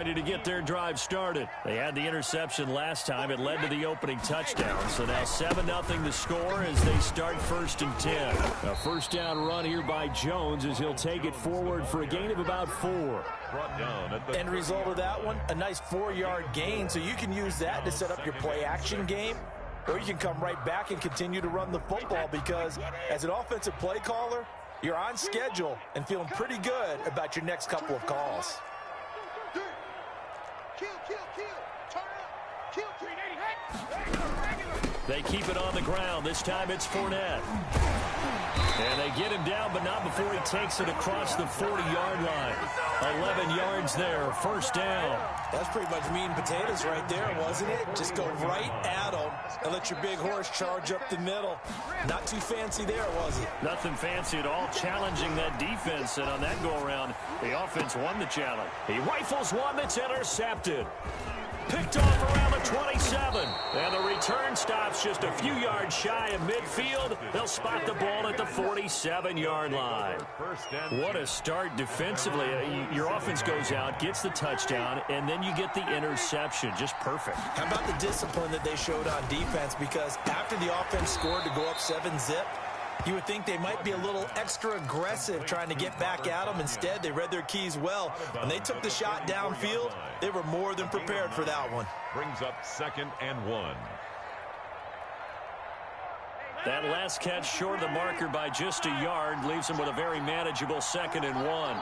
Ready to get their drive started. They had the interception last time. It led to the opening touchdown. So now 7-0 the score as they start 1st and 10. A first down run here by Jones as he'll take it forward for a gain of about 4. End result of that one, a nice 4-yard gain. So you can use that to set up your play action game. Or you can come right back and continue to run the football because as an offensive play caller, you're on schedule and feeling pretty good about your next couple of calls. They keep it on the ground. This time it's Fournette. And they get him down, but not before he takes it across the 40-yard line. 11 yards there, first down. That's pretty much meat and potatoes right there, wasn't it? Just go right at him and let your big horse charge up the middle. Not too fancy there, was it? Nothing fancy at all, challenging that defense. And on that go-around, the offense won the challenge. He rifles one that's intercepted. Picked off around the 27. And the return stops just a few yards shy of midfield. They'll spot the ball at the 47-yard line. What a start defensively. Your offense goes out, gets the touchdown, and then you get the interception. Just perfect. How about the discipline that they showed on defense? Because after the offense scored to go up 7-zip, you would think they might be a little extra aggressive trying to get back at them. Instead, they read their keys well. When they took the shot downfield, they were more than prepared for that one. Brings up 2nd and 1. That last catch short of the marker by just a yard leaves them with a very manageable 2nd and 1.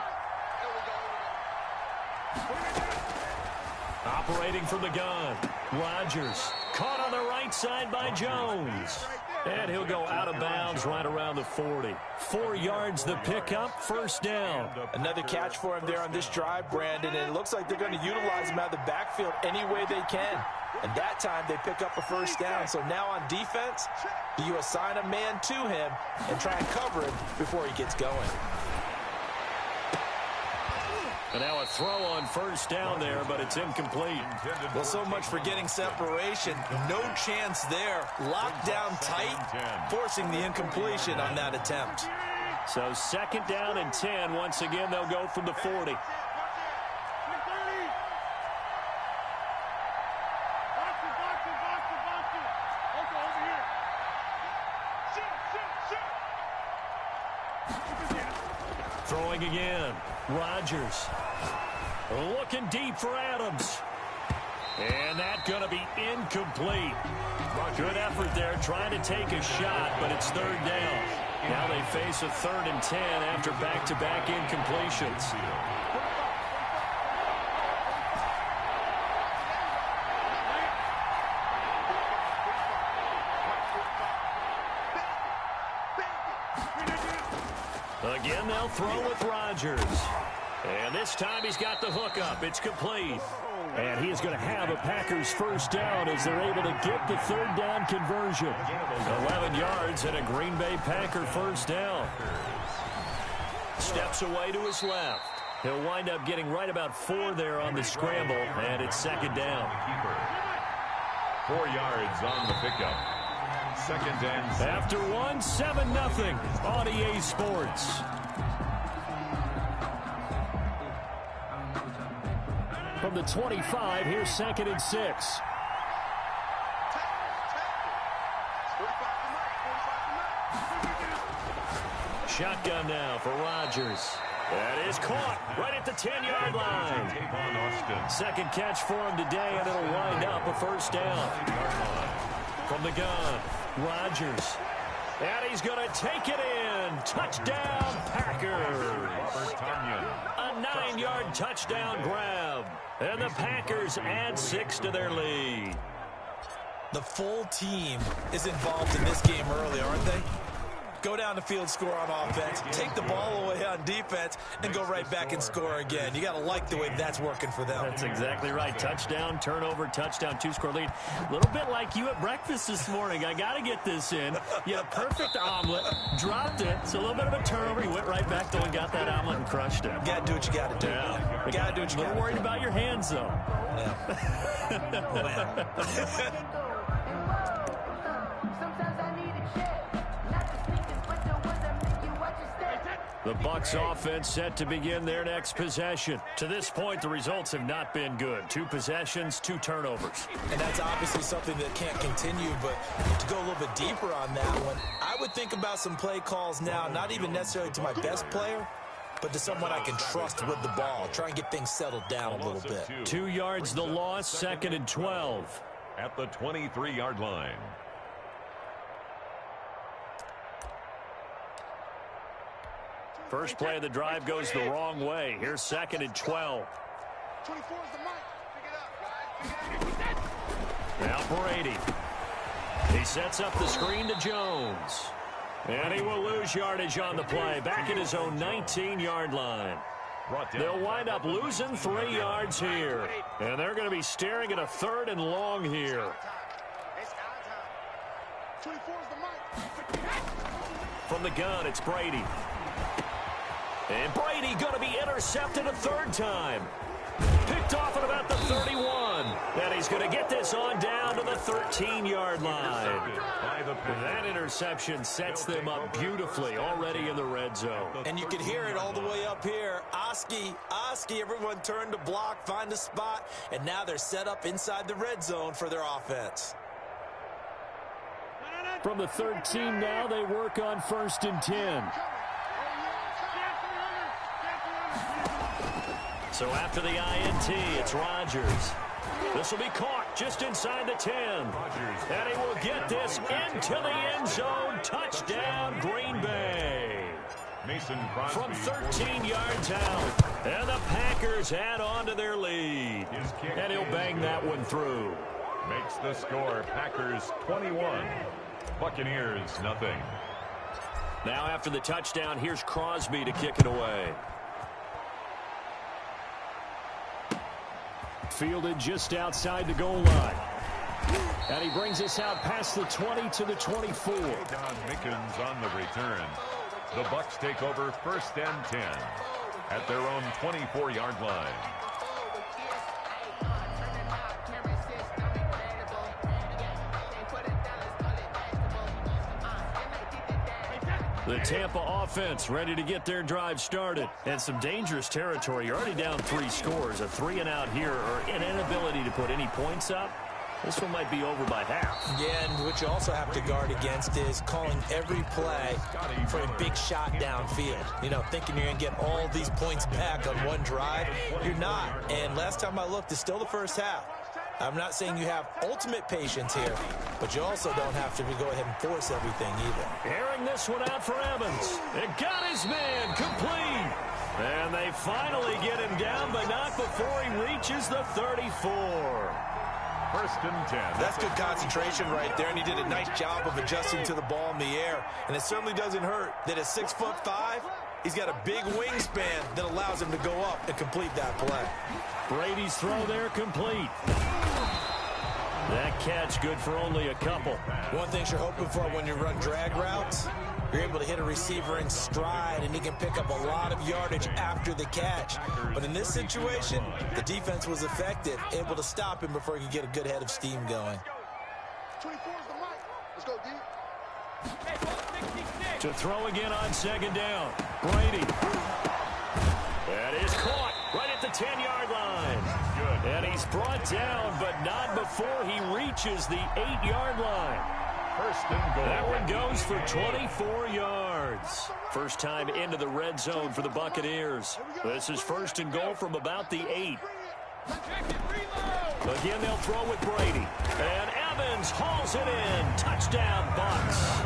Operating from the gun, Rodgers caught on the right side by Jones. And he'll go out of bounds right around the 40. 4 yards the pickup, first down. Another catch for him there on this drive, Brandon, and it looks like they're going to utilize him out of the backfield any way they can. And that time they pick up a first down. So now on defense, you assign a man to him and try and cover him before he gets going. And now a throw on first down there, but it's incomplete. Well, so much for getting separation. No chance there. Locked down tight, forcing the incompletion on that attempt. So 2nd down and 10. Once again, they'll go from the 40. Throwing again. Rodgers looking deep for Adams. And that's going to be incomplete. Good effort there trying to take a shot, but it's 3rd down. Now they face a 3rd and 10 after back-to-back incompletions. Again, they'll throw with Rodgers. And this time he's got the hook up. It's complete. And he is going to have a Packers first down as they're able to get the 3rd down conversion. 11 yards and a Green Bay Packer first down. Steps away to his left. He'll wind up getting right about 4 there on the scramble, and it's 2nd down. 4 yards on the pickup. 2nd and 7. After 7-0 on EA Sports. From the 25, here's 2nd and 6. Shotgun now for Rodgers. That is caught right at the 10-yard line. 2nd catch for him today, and it'll wind up a first down. From the gun, Rodgers. And he's going to take it in. Touchdown, Packers. A 9-yard touchdown grab. And the Packers add 6 to their lead. The full team is involved in this game early, aren't they? Go down the field, score on offense, take the ball away on defense, and go right back and score again. You got to like the way that's working for them. That's exactly right. Touchdown, turnover, touchdown, 2-score lead. A little bit like you at breakfast this morning. I got to get this in. You had a perfect omelet, dropped it. So a little bit of a turnover. You went right back though and got that omelet and crushed it. Got to do what you got to do. Yeah. You got to do what you got to do. Worried about your hands, though. Yeah. Oh, man. The Bucs offense set to begin their next possession. To this point, the results have not been good. 2 possessions, 2 turnovers. And that's obviously something that can't continue, but to go a little bit deeper on that one, I would think about some play calls now, not even necessarily to my best player, but to someone I can trust with the ball. Try and get things settled down a little bit. 2 yards the loss, 2nd and 12. At the 23-yard line. First play of the drive goes the wrong way. Here's 2nd and 12. Now Brady. He sets up the screen to Jones. And he will lose yardage on the play. Back at his own 19-yard line. They'll wind up losing 3 yards here. And they're going to be staring at a 3rd and long here. From the gun, it's Brady. And Brady going to be intercepted a 3rd time. Picked off at about the 31. And he's going to get this on down to the 13-yard line. That interception sets them up beautifully already in the red zone. And you can hear it all the way up here. Oski, everyone turned to block, find a spot, and now they're set up inside the red zone for their offense. From the 13 now, they work on 1st and 10. So after the INT, it's Rodgers. This will be caught just inside the 10. And he will get this into the end zone. Touchdown, Green Bay. From 13 yards out. And the Packers add on to their lead. And he'll bang that one through. Makes the score Packers 21. Buccaneers nothing. Now after the touchdown, here's Crosby to kick it away. Fielded just outside the goal line. And he brings us out past the 20 to the 24. Don Mickens on the return. The Bucs take over 1st and 10 at their own 24-yard line. The Tampa offense ready to get their drive started. And some dangerous territory. You're already down 3 scores. A 3 and out here, or an inability to put any points up. This one might be over by half. Yeah, and what you also have to guard against is calling every play for a big shot downfield. You know, thinking you're going to get all these points back on one drive. You're not. And last time I looked, it's still the first half. I'm not saying you have ultimate patience here, but you also don't have to go ahead and force everything either. Airing this one out for Evans. It got his man complete. And they finally get him down, but not before he reaches the 34. 1st and 10. That's good concentration right there, and he did a nice job of adjusting to the ball in the air. And it certainly doesn't hurt that at 6'5", he's got a big wingspan that allows him to go up and complete that play. Brady's throw there complete. That catch good for only a couple. One thing you're hoping for when you run drag routes, you're able to hit a receiver in stride, and he can pick up a lot of yardage after the catch. But in this situation, the defense was effective, able to stop him before he could get a good head of steam going. 24 is the mic. Let's go, D. To throw again on 2nd down. Brady. That is caught right at the 10-yard line. And he's brought down, but not before he reaches the 8-yard line. 1st and goal. That one goes for 24 yards. First time into the red zone for the Buccaneers. This is 1st and goal from about the 8. Again, they'll throw with Brady. And Evans hauls it in. Touchdown, Bucs.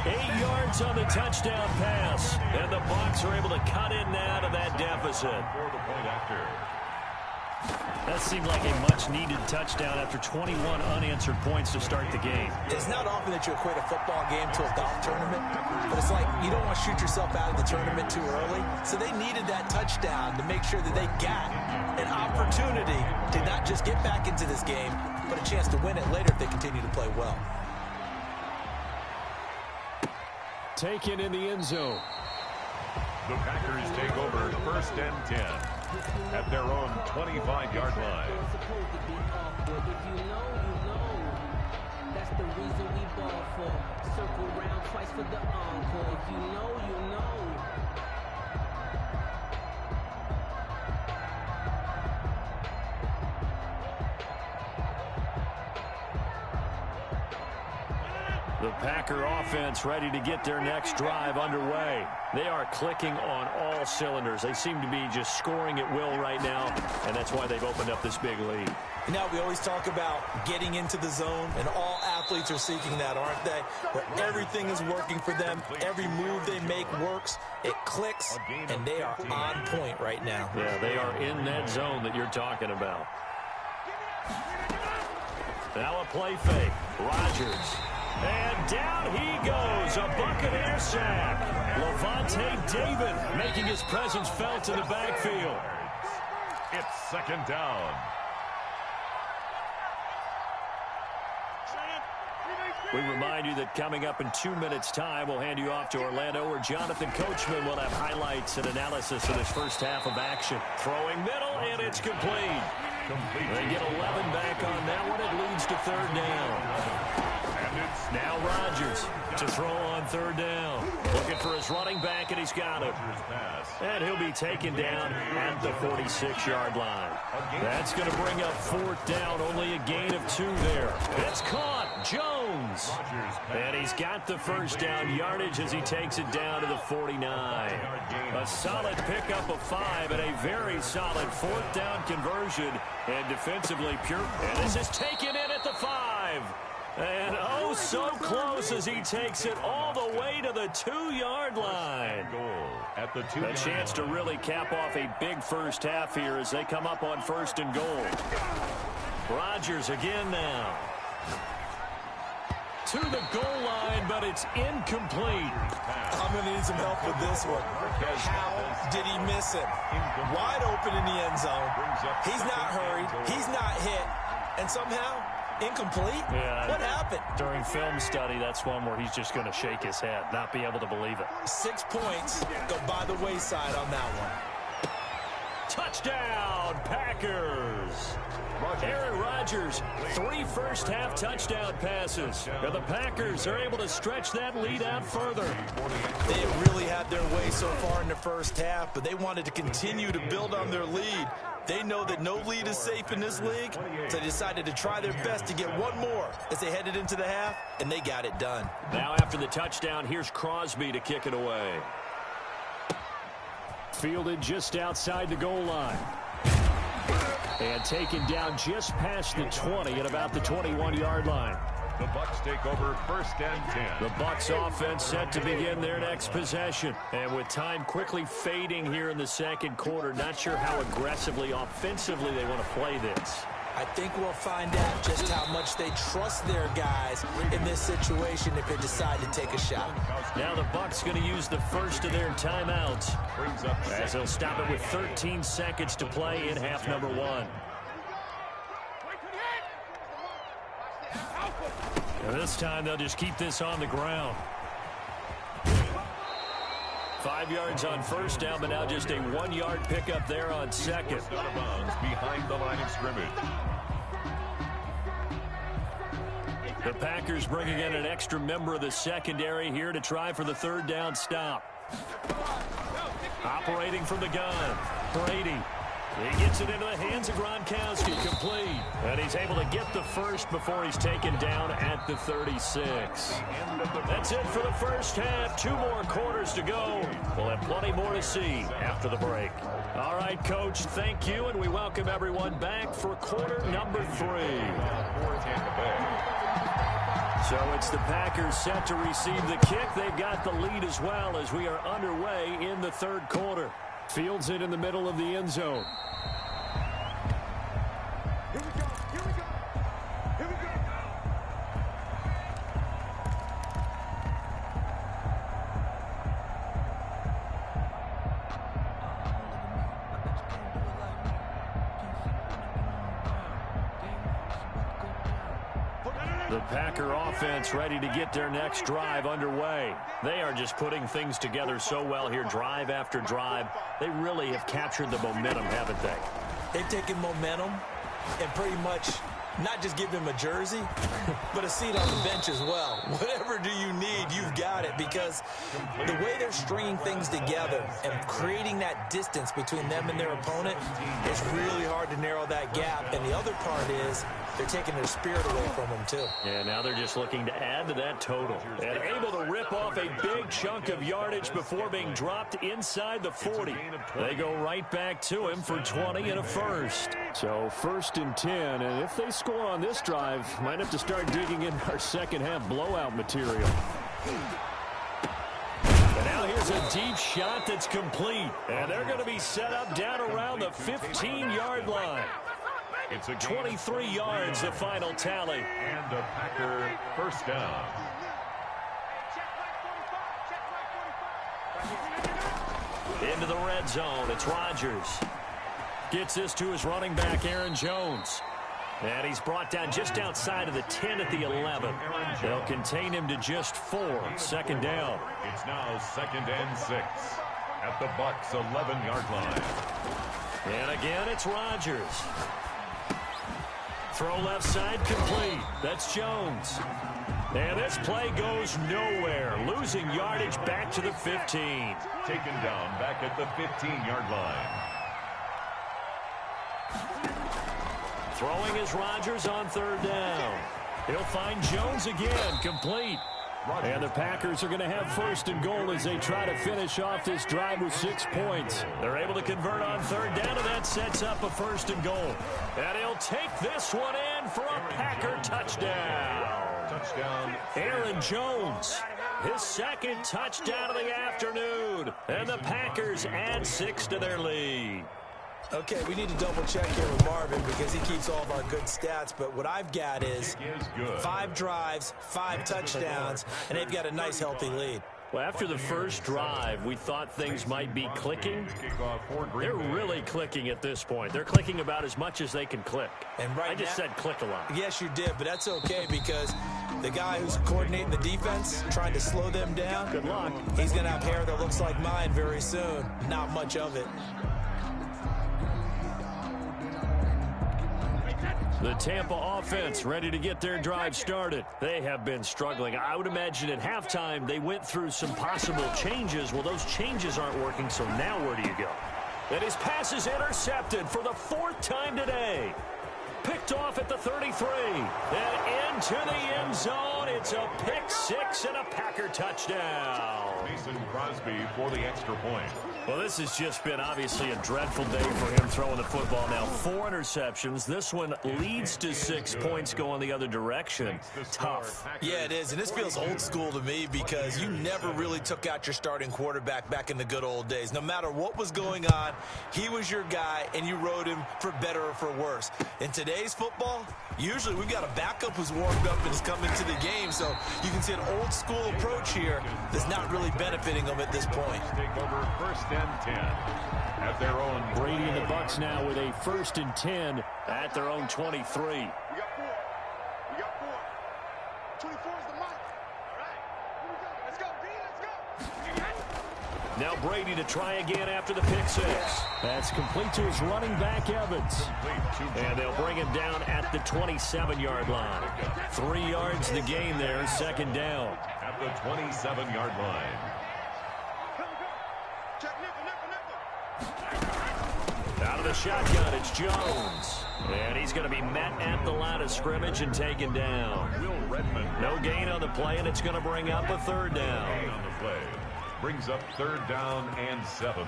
8 yards on the touchdown pass. And the Bucs are able to cut in now to that deficit. For the point after. That seemed like a much-needed touchdown after 21 unanswered points to start the game. It's not often that you equate a football game to a golf tournament, but it's like you don't want to shoot yourself out of the tournament too early. So they needed that touchdown to make sure that they got an opportunity to not just get back into this game, but a chance to win it later if they continue to play well. Taken in the end zone. The Packers take over 1st and 10 at their own 25-yard line. That's the reason we ball for. Circle round twice for the encore. If you know, you know. The Packer offense ready to get their next drive underway. They are clicking on all cylinders. They seem to be just scoring at will right now, and that's why they've opened up this big lead. You know, we always talk about getting into the zone, and all athletes are seeking that, aren't they? Where everything is working for them. Every move they make works. It clicks, and they are on point right now. Yeah, they are in that zone that you're talking about. Now a play fake. Rodgers. And down he goes. A Buccaneer sack. Levante David making his presence felt in the backfield. It's second down. We remind you that coming up in 2 minutes' time, we'll hand you off to Orlando, where Jonathan Coachman will have highlights and analysis of this first half of action. Throwing middle, and it's complete. They get 11 back on that one. It leads to third down. Now Rodgers to throw on third down. Looking for his running back, and he's got it. And he'll be taken down at the 46-yard line. That's going to bring up fourth down. Only a gain of 2 there. It's caught. Jones. And he's got the first down yardage as he takes it down to the 49. A solid pickup of 5 and a very solid fourth down conversion. And defensively pure. And this is taken in at the 5. And oh, so close as he takes it all the way to the 2-yard line. A chance to really cap off a big first half here as they come up on first and goal. Rodgers again now. To the goal line, but it's incomplete. I'm going to need some help with this one. How did he miss it? Wide open in the end zone. He's not hurried. He's not hit. And somehow, incomplete? Yeah. What happened? During film study, that's one where he's just going to shake his head, not be able to believe it. 6 points go by the wayside on that one. Touchdown, Packers. Aaron Rodgers, 3 first-half touchdown passes. And the Packers are able to stretch that lead out further. They have really had their way so far in the first half, but they wanted to continue to build on their lead. They know that no lead is safe in this league, so they decided to try their best to get one more as they headed into the half, and they got it done. Now after the touchdown, here's Crosby to kick it away. Fielded just outside the goal line. And taken down just past the 20 at about the 21-yard line. The Bucks take over first and 10. The Bucks offense set to begin their next possession. And with time quickly fading here in the second quarter, not sure how aggressively, offensively they want to play this. I think we'll find out just how much they trust their guys in this situation if they decide to take a shot. Now the Bucks going to use the first of their timeouts as they'll stop it with 13 seconds to play in half number 1. And this time they'll just keep this on the ground. 5 yards on first down, but now just a 1-yard pickup there on second. Out of bounds behind the line of scrimmage. The Packers bringing in an extra member of the secondary here to try for the third down stop. Operating from the gun, Brady. He gets it into the hands of Gronkowski, complete. And he's able to get the first before he's taken down at the 36. That's it for the first half. 2 more quarters to go. We'll have plenty more to see after the break. All right, Coach, thank you, and we welcome everyone back for quarter number 3. So it's the Packers set to receive the kick. They've got the lead as well as we are underway in the third quarter. Fields it in the middle of the end zone. Here we go. Here we go. Here we go. The Packer offense ready to get their next drive underway. They are just putting things together so well here, drive after drive. They really have captured the momentum, haven't they? They've taken momentum and pretty much not just give him a jersey, but a seat on the bench as well. Whatever do you need, you've got it, because the way they're stringing things together and creating that distance between them and their opponent, it's really hard to narrow that gap. And the other part is they're taking their spirit away from them, too. Yeah, now they're just looking to add to that total. And able to rip off a big chunk of yardage before being dropped inside the 40. They go right back to him for 20 and a first. So 1st and 10, and if they score on this drive, might have to start digging in our second half blowout material. And now here's a deep shot that's complete. And they're going to be set up down around the 15-yard line. It's a 23 yards, the final tally. And a Packer first down. Into the red zone, it's Rodgers. Gets this to his running back, Aaron Jones. And he's brought down just outside of the 10 at the 11. They'll contain him to just 4. 2nd down. It's now 2nd and 6 at the Bucs' 11-yard line. And again, it's Rodgers. Throw left side complete. That's Jones. And this play goes nowhere. Losing yardage back to the 15. Taken down back at the 15-yard line. Throwing is Rodgers on 3rd down. He'll find Jones again, complete. And the Packers are going to have 1st and goal as they try to finish off this drive with 6 points. They're able to convert on 3rd down, and that sets up a 1st and goal. And he'll take this one in for a Packer touchdown. Touchdown. Aaron Jones, his 2nd touchdown of the afternoon. And the Packers add 6 to their lead. Okay, we need to double check here with Marvin because he keeps all of our good stats. But what I've got is 5 drives, 5 touchdowns, and they've got a nice, healthy lead. Well, after the first drive, we thought things might be clicking. They're really clicking at this point. They're clicking about as much as they can click. And right I just said click a lot. Yes, you did, but that's okay because the guy who's coordinating the defense, trying to slow them down, good luck. He's going to have hair that looks like mine very soon. Not much of it. The Tampa offense ready to get their drive started. They have been struggling. I would imagine at halftime they went through some possible changes. Well, those changes aren't working, so now where do you go? And his pass is intercepted for the 4th time today. Picked off at the 33. And into the end zone. It's a pick 6 and a Packer touchdown. Mason Crosby for the extra point. Well, this has just been obviously a dreadful day for him throwing the football. Now 4 interceptions. This one leads to 6 points going the other direction. Tough. Yeah, it is. And this feels old school to me because you never really took out your starting quarterback back in the good old days. No matter what was going on, he was your guy, and you rode him for better or for worse. In today's football, usually we've got a backup who's warmed up and is coming to the game. So you can see an old school approach here that's not really benefiting them at this point. Take over 1st and 10 at their own. Brady and the Bucs now with a 1st and 10 at their own 23. We got 4. We got 4. 24 is the mark. All right. Here we go. Let's go, B. Let's go. Now Brady to try again after the pick 6. That's complete to his running back, Evans. And they'll bring him down at the 27-yard line. 3 yards the gain there, 2nd down. At the 27-yard line. Out of the shotgun, it's Jones. And he's going to be met at the line of scrimmage and taken down. Will Redmond. No gain on the play, and it's going to bring up a 3rd down. On the play. Brings up 3rd down and 7.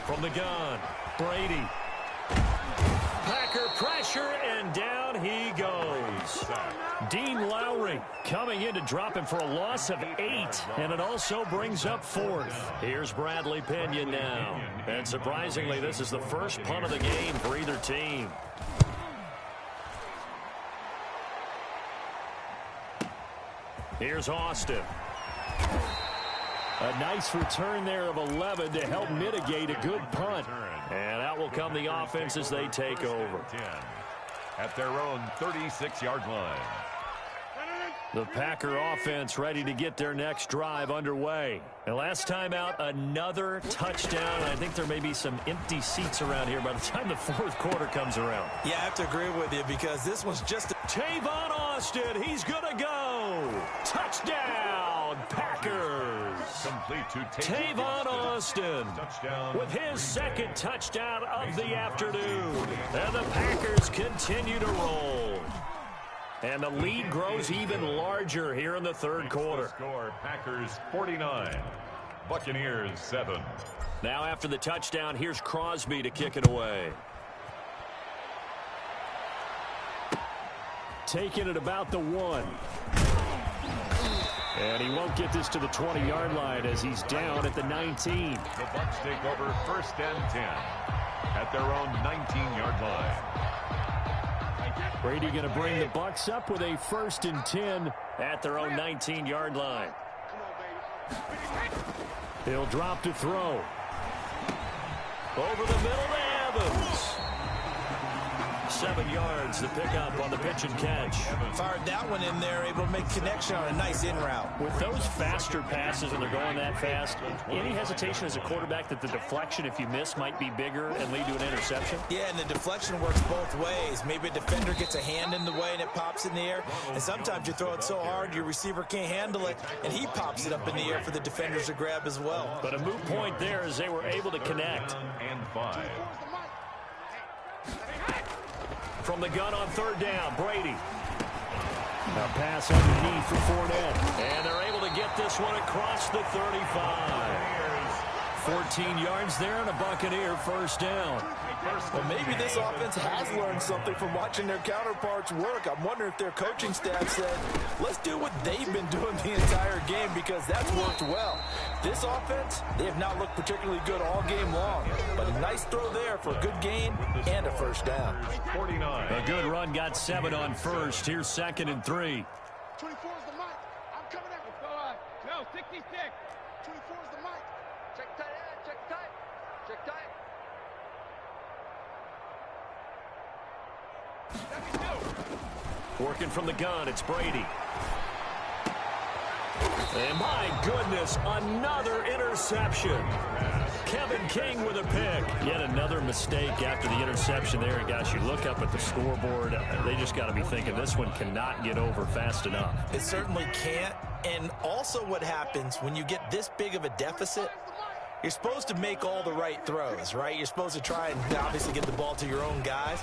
From the gun, Brady. Packer pressure, and down he goes. Dean Lowry coming in to drop him for a loss of 8, and it also brings up 4th. Here's Bradley Pinion now. And surprisingly, this is the first punt of the game for either team. Here's Austin. A nice return there of 11 to help mitigate a good punt. And out will come the offense as they take over. 10 at their own 36-yard line. The Packer offense ready to get their next drive underway. And last time out, another touchdown. I think there may be some empty seats around here by the time the fourth quarter comes around. Yeah, I have to agree with you because this one's just Tavon Austin, he's going to go. Touchdown, Packers. Complete to Tavon Austin touchdown with his second touchdown of the afternoon. And the Packers continue to roll. And the lead grows even larger here in the third quarter. Score Packers 49, Buccaneers 7. Now after the touchdown, here's Crosby to kick it away. Taking it about the 1. And he won't get this to the 20-yard line as he's down at the 19. The Bucs take over first and 10 at their own 19-yard line. Brady going to bring the Bucs up with a 1st and 10 at their own 19-yard line. He'll drop to throw. Over the middle to Evans. 7 yards, the pickup on the pitch and catch. fired that one in there, able to make connection on a nice in route. With those faster passes and they're going that fast, any hesitation as a quarterback that the deflection, if you miss, might be bigger and lead to an interception? Yeah, and the deflection works both ways. Maybe a defender gets a hand in the way and it pops in the air. And sometimes you throw it so hard your receiver can't handle it, and he pops it up in the air for the defenders to grab as well. But a moot point there as they were able to connect. And 5. From the gun on 3rd down, Brady. A pass underneath for Fournette. And they're able to get this one across the 35. 14 yards there and a Buccaneer 1st down. Well, maybe this offense has learned something from watching their counterparts work. I'm wondering if their coaching staff said, let's do what they've been doing the entire game because that's worked well. This offense, they have not looked particularly good all game long. But a nice throw there for a good gain and a 1st down. 49. A good run got 7 on 1st. Here's 2nd and 3. 24 is the mic. I'm coming at you. No, 66. 24 is the mic. Check tight, check tight. Check tight. Working from the gun, it's Brady. And my goodness, another interception. Kevin King with a pick. Yet another mistake after the interception there. And guys, you look up at the scoreboard, they just got to be thinking this one cannot get over fast enough. It certainly can't. And also what happens when you get this big of a deficit, you're supposed to make all the right throws, right? You're supposed to try and obviously get the ball to your own guys.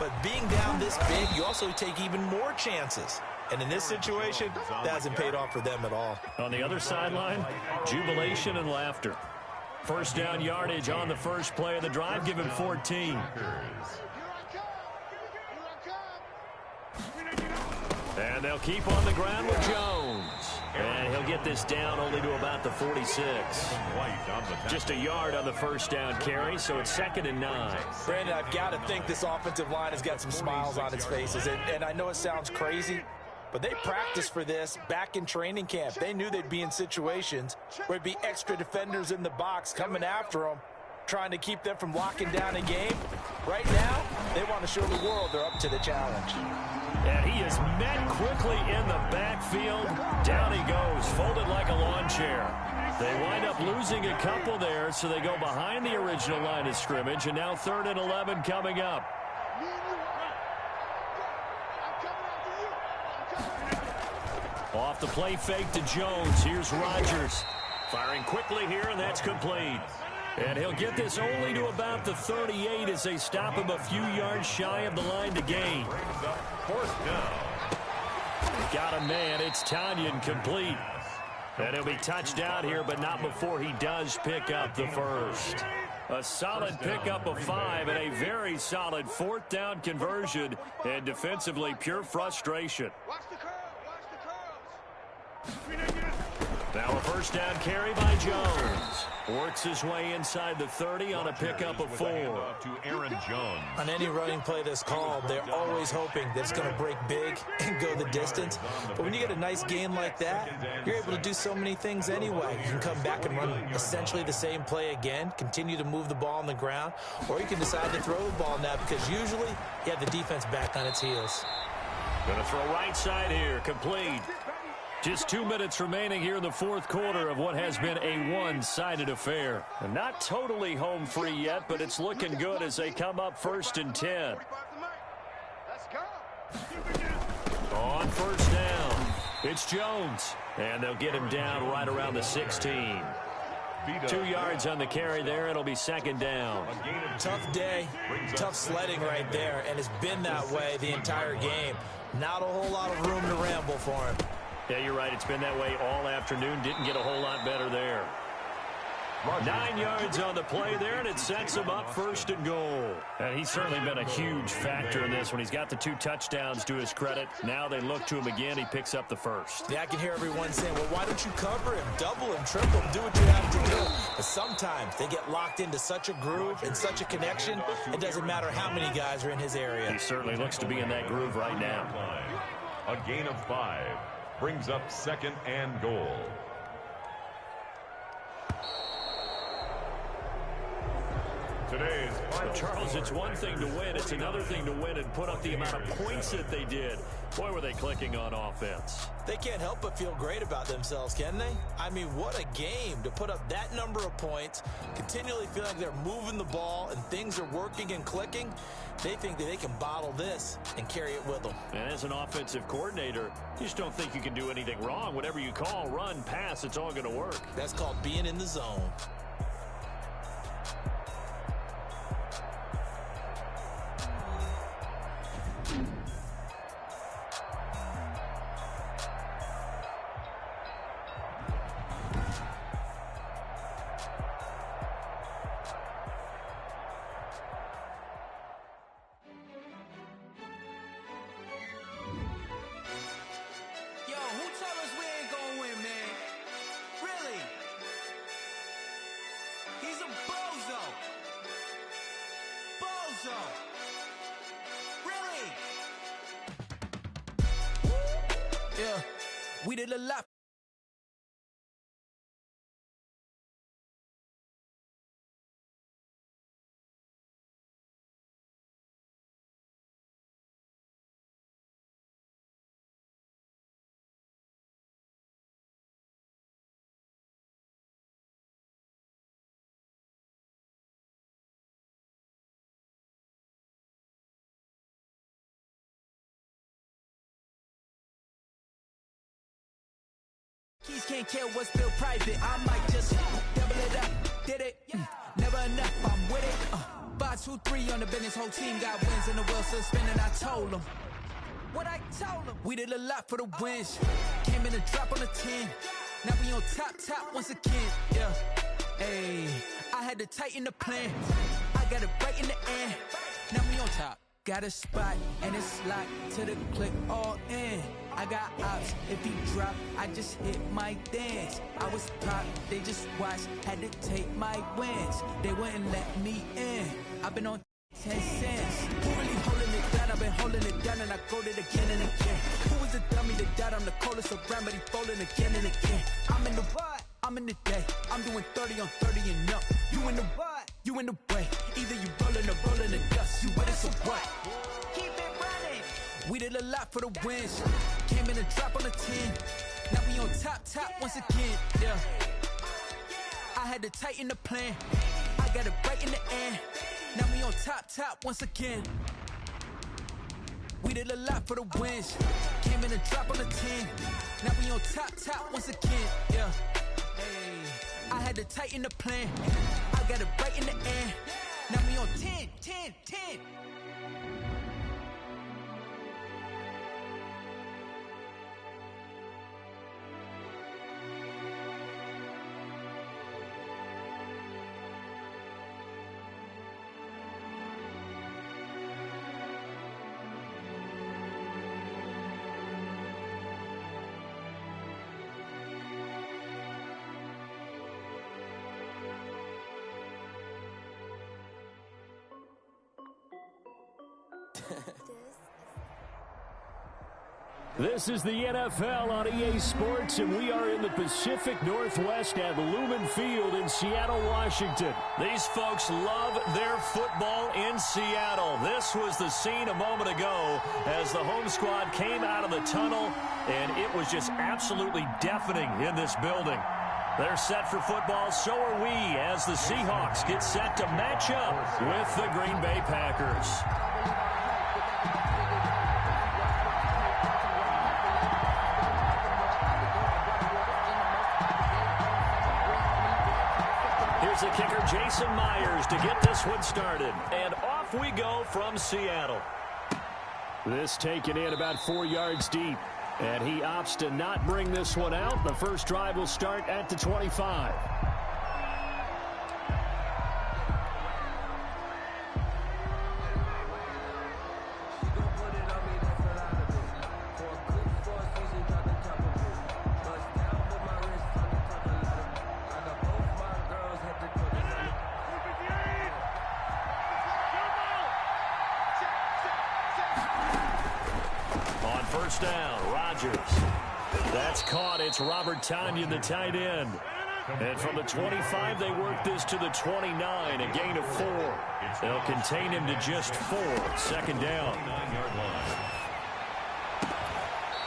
But being down this big, you also take even more chances. And in this situation, that hasn't paid off for them at all. On the other sideline, jubilation and laughter. 1st down yardage on the first play of the drive, give him 14. And they'll keep on the ground with Jones. And he'll get this down only to about the 46. Just a yard on the 1st down carry, so it's 2nd and 9. Brandon, I've got to think this offensive line has got some smiles on its faces. And I know it sounds crazy, but they practiced for this back in training camp. They knew they'd be in situations where there'd be extra defenders in the box coming after them, trying to keep them from locking down a game. Right now, they want to show the world they're up to the challenge. And he is met quickly in the backfield. Down he goes, folded like a lawn chair. They wind up losing a couple there, so they go behind the original line of scrimmage, and now 3rd and 11 coming up. Off the play fake to Jones. Here's Rodgers. Firing quickly here, and that's complete. And he'll get this only to about the 38 as they stop him a few yards shy of the line to gain. 4th down. Got a man. It's Tanyan complete. And he'll be touched out here, but not before he does pick up the 1st. A solid pickup of 5 and a very solid 4th down conversion. And defensively, pure frustration. Watch the curls. Watch the curls. Now a 1st down carry by Jones. Works his way inside the 30 on a pickup of 4. To Aaron Jones. On any running play that's called, they're always hoping that it's going to break big and go the distance. But when you get a nice gain like that, you're able to do so many things anyway. You can come back and run essentially the same play again, continue to move the ball on the ground, or you can decide to throw the ball now because usually you have the defense back on its heels. Going to throw right side here. Complete. Just 2 minutes remaining here in the fourth quarter of what has been a one-sided affair. And not totally home free yet, but it's looking good as they come up 1st and 10. On first down, it's Jones. And they'll get him down right around the 16. 2 yards on the carry there. It'll be 2nd down. Tough day, tough sledding right there, and it's been that way the entire game. Not a whole lot of room to ramble for him. Yeah, you're right. It's been that way all afternoon. Didn't get a whole lot better there. 9 yards on the play there, and it sets him up 1st and goal. And he's certainly been a huge factor in this when he's got the 2 touchdowns to his credit. Now they look to him again. He picks up the first. Yeah, I can hear everyone saying, well, why don't you cover him, double him, triple him, do what you have to do. But sometimes they get locked into such a groove and such a connection, it doesn't matter how many guys are in his area. He certainly looks to be in that groove right now. A gain of 5 brings up 2nd and goal. Today's But Charles, it's one thing to win. It's another thing to win and put up the amount of points that they did. Boy, were they clicking on offense. They can't help but feel great about themselves, can they? I mean, what a game to put up that number of points, continually feel like they're moving the ball and things are working and clicking. They think that they can bottle this and carry it with them. And as an offensive coordinator, you just don't think you can do anything wrong. Whatever you call, run, pass, it's all going to work. That's called being in the zone. Yeah, we did a lot. Keys can't kill what's still private. I might just double it up. Did it? Never enough. I'm with it. 5, 2, 3 on the business. Whole team got wins in the wheel still spinning. I told them what I told them. We did a lot for the wins. Came in a drop on the 10. Now we on top once again. Yeah. Hey, I had to tighten the plan. I got it right in the end. Now we on top. Got a spot and it's locked to the click all in. I got ops, if he drop, I just hit my dance. I was pop, they just watched, had to take my wins. They wouldn't let me in. I've been on 10 cents. Who really holding it down? I've been holding it down and I go it again and again. Who was the dummy that died? I'm the coldest around, but he falling again and again. I'm in the what? I'm in the day. I'm doing 30 on 30 and up. You in the what? You in the way. Either you rolling the dust. You with it, so what? Keep it running. We did a lot for the wins. Came in a drop on the 10. Now we on top once again. Yeah. I had to tighten the plan. I got it right in the end. Now we on top once again. We did a lot for the wins. Came in a drop on the 10. Now we on top once again. Yeah. Hey, I had to tighten the plan. I got it right in the end. Now we on 10. This is the NFL on EA Sports, and we are in the Pacific Northwest at Lumen Field in Seattle, Washington. These folks love their football in Seattle. This was the scene a moment ago as the home squad came out of the tunnel, and it was just absolutely deafening in this building. They're set for football, so are we, as the Seahawks get set to match up with the Green Bay Packers. Here's the kicker, Jason Myers, to get this one started. And off we go from Seattle. This taken in about 4 yards deep. And he opts to not bring this one out. The first drive will start at the 25. First down, Rodgers. That's caught. It's Robert Tonyan, the tight end. And from the 25, they work this to the 29, a gain of 4. They'll contain him to just 4. Second down.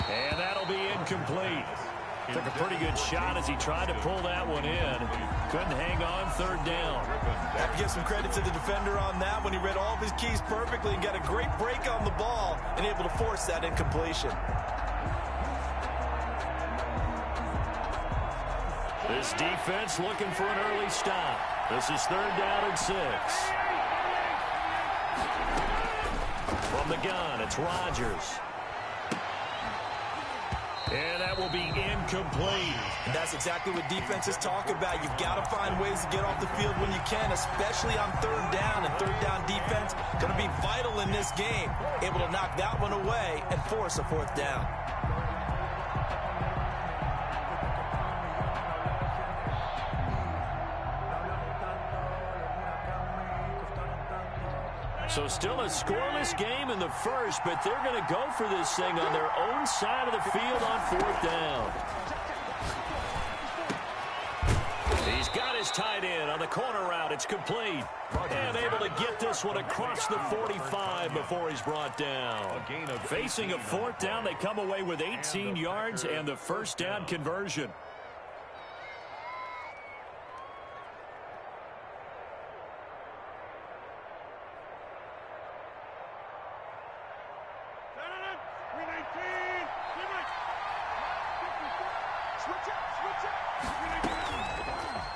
And that'll be incomplete. Took a pretty good shot as he tried to pull that one in. Couldn't hang on. Third down. Have to give some credit to the defender on that when he read all of his keys perfectly and got a great break on the ball and able to force that incompletion. This defense looking for an early stop. This is third down and 6. From the gun, it's Rodgers. And that will be incomplete. And that's exactly what defenses talk about. You've got to find ways to get off the field when you can, especially on third down. And third down defense going to be vital in this game. Able to knock that one away and force a fourth down. So still a scoreless game in the first, but they're going to go for this thing on their own side of the field on fourth down. He's got his tight end on the corner route. It's complete. And able to get this one across the 45 before he's brought down. Facing a fourth down, they come away with 18 yards and the first down conversion.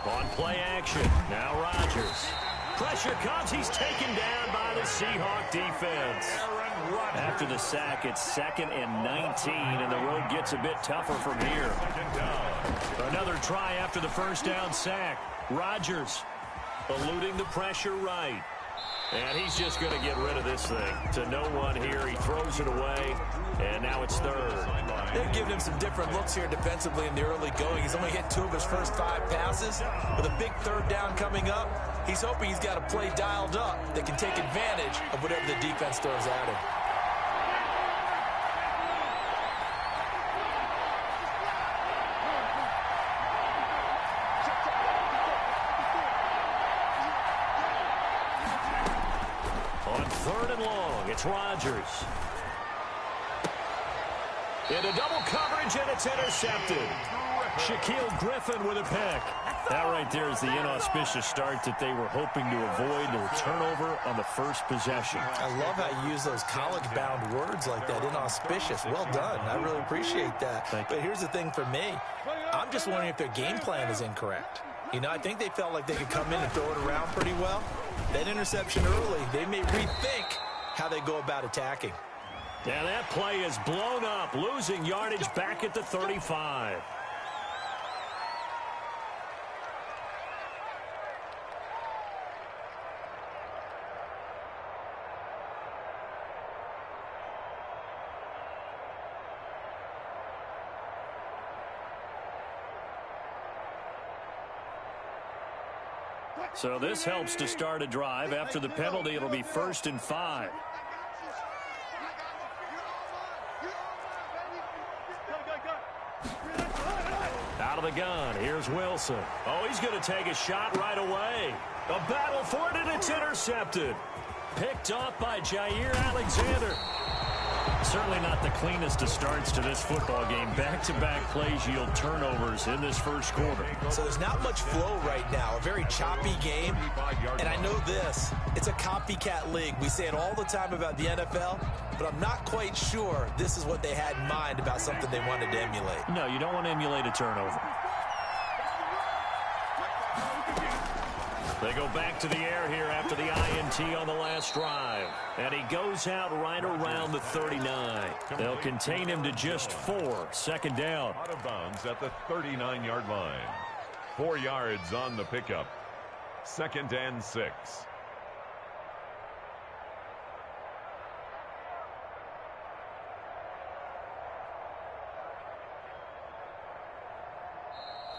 On play action, now Rodgers. Pressure comes, he's taken down by the Seahawk defense. After the sack, it's 2nd and 19, and the road gets a bit tougher from here. Another try after the first down sack. Rodgers eluding the pressure right. And he's just going to get rid of this thing. To no one here, he throws it away, and now it's third. They're giving him some different looks here defensively in the early going. He's only hit 2 of his first 5 passes. With a big third down coming up, he's hoping he's got a play dialed up that can take advantage of whatever the defense throws at him. On third and long, it's Rodgers. Into double coverage, and it's intercepted. Shaquille Griffin with a pick. That right there is the inauspicious start that they were hoping to avoid. A turnover on the first possession. I love how you use those college-bound words like that, inauspicious. Well done. I really appreciate that. But here's the thing for me. I'm just wondering if their game plan is incorrect. You know, I think they felt like they could come in and throw it around pretty well. That interception early, they may rethink how they go about attacking. Yeah, that play is blown up, losing yardage back at the 35. So this helps to start a drive. After the penalty, it'll be 1st and 5. the gun. Here's Wilson. Oh, he's going to take a shot right away. A battle for it, and it's intercepted. Picked off by Jair Alexander. Certainly not the cleanest of starts to this football game. Back-to-back plays yield turnovers in this first quarter. So there's not much flow right now. A very choppy game. And I know this. It's a copycat league. We say it all the time about the NFL, but I'm not quite sure this is what they had in mind about something they wanted to emulate. No, you don't want to emulate a turnover. They go back to the air here after the INT on the last drive. And he goes out right around the 39. They'll contain him to just 4. Second down. Out of bounds at the 39-yard line. 4 yards on the pickup. 2nd and 6.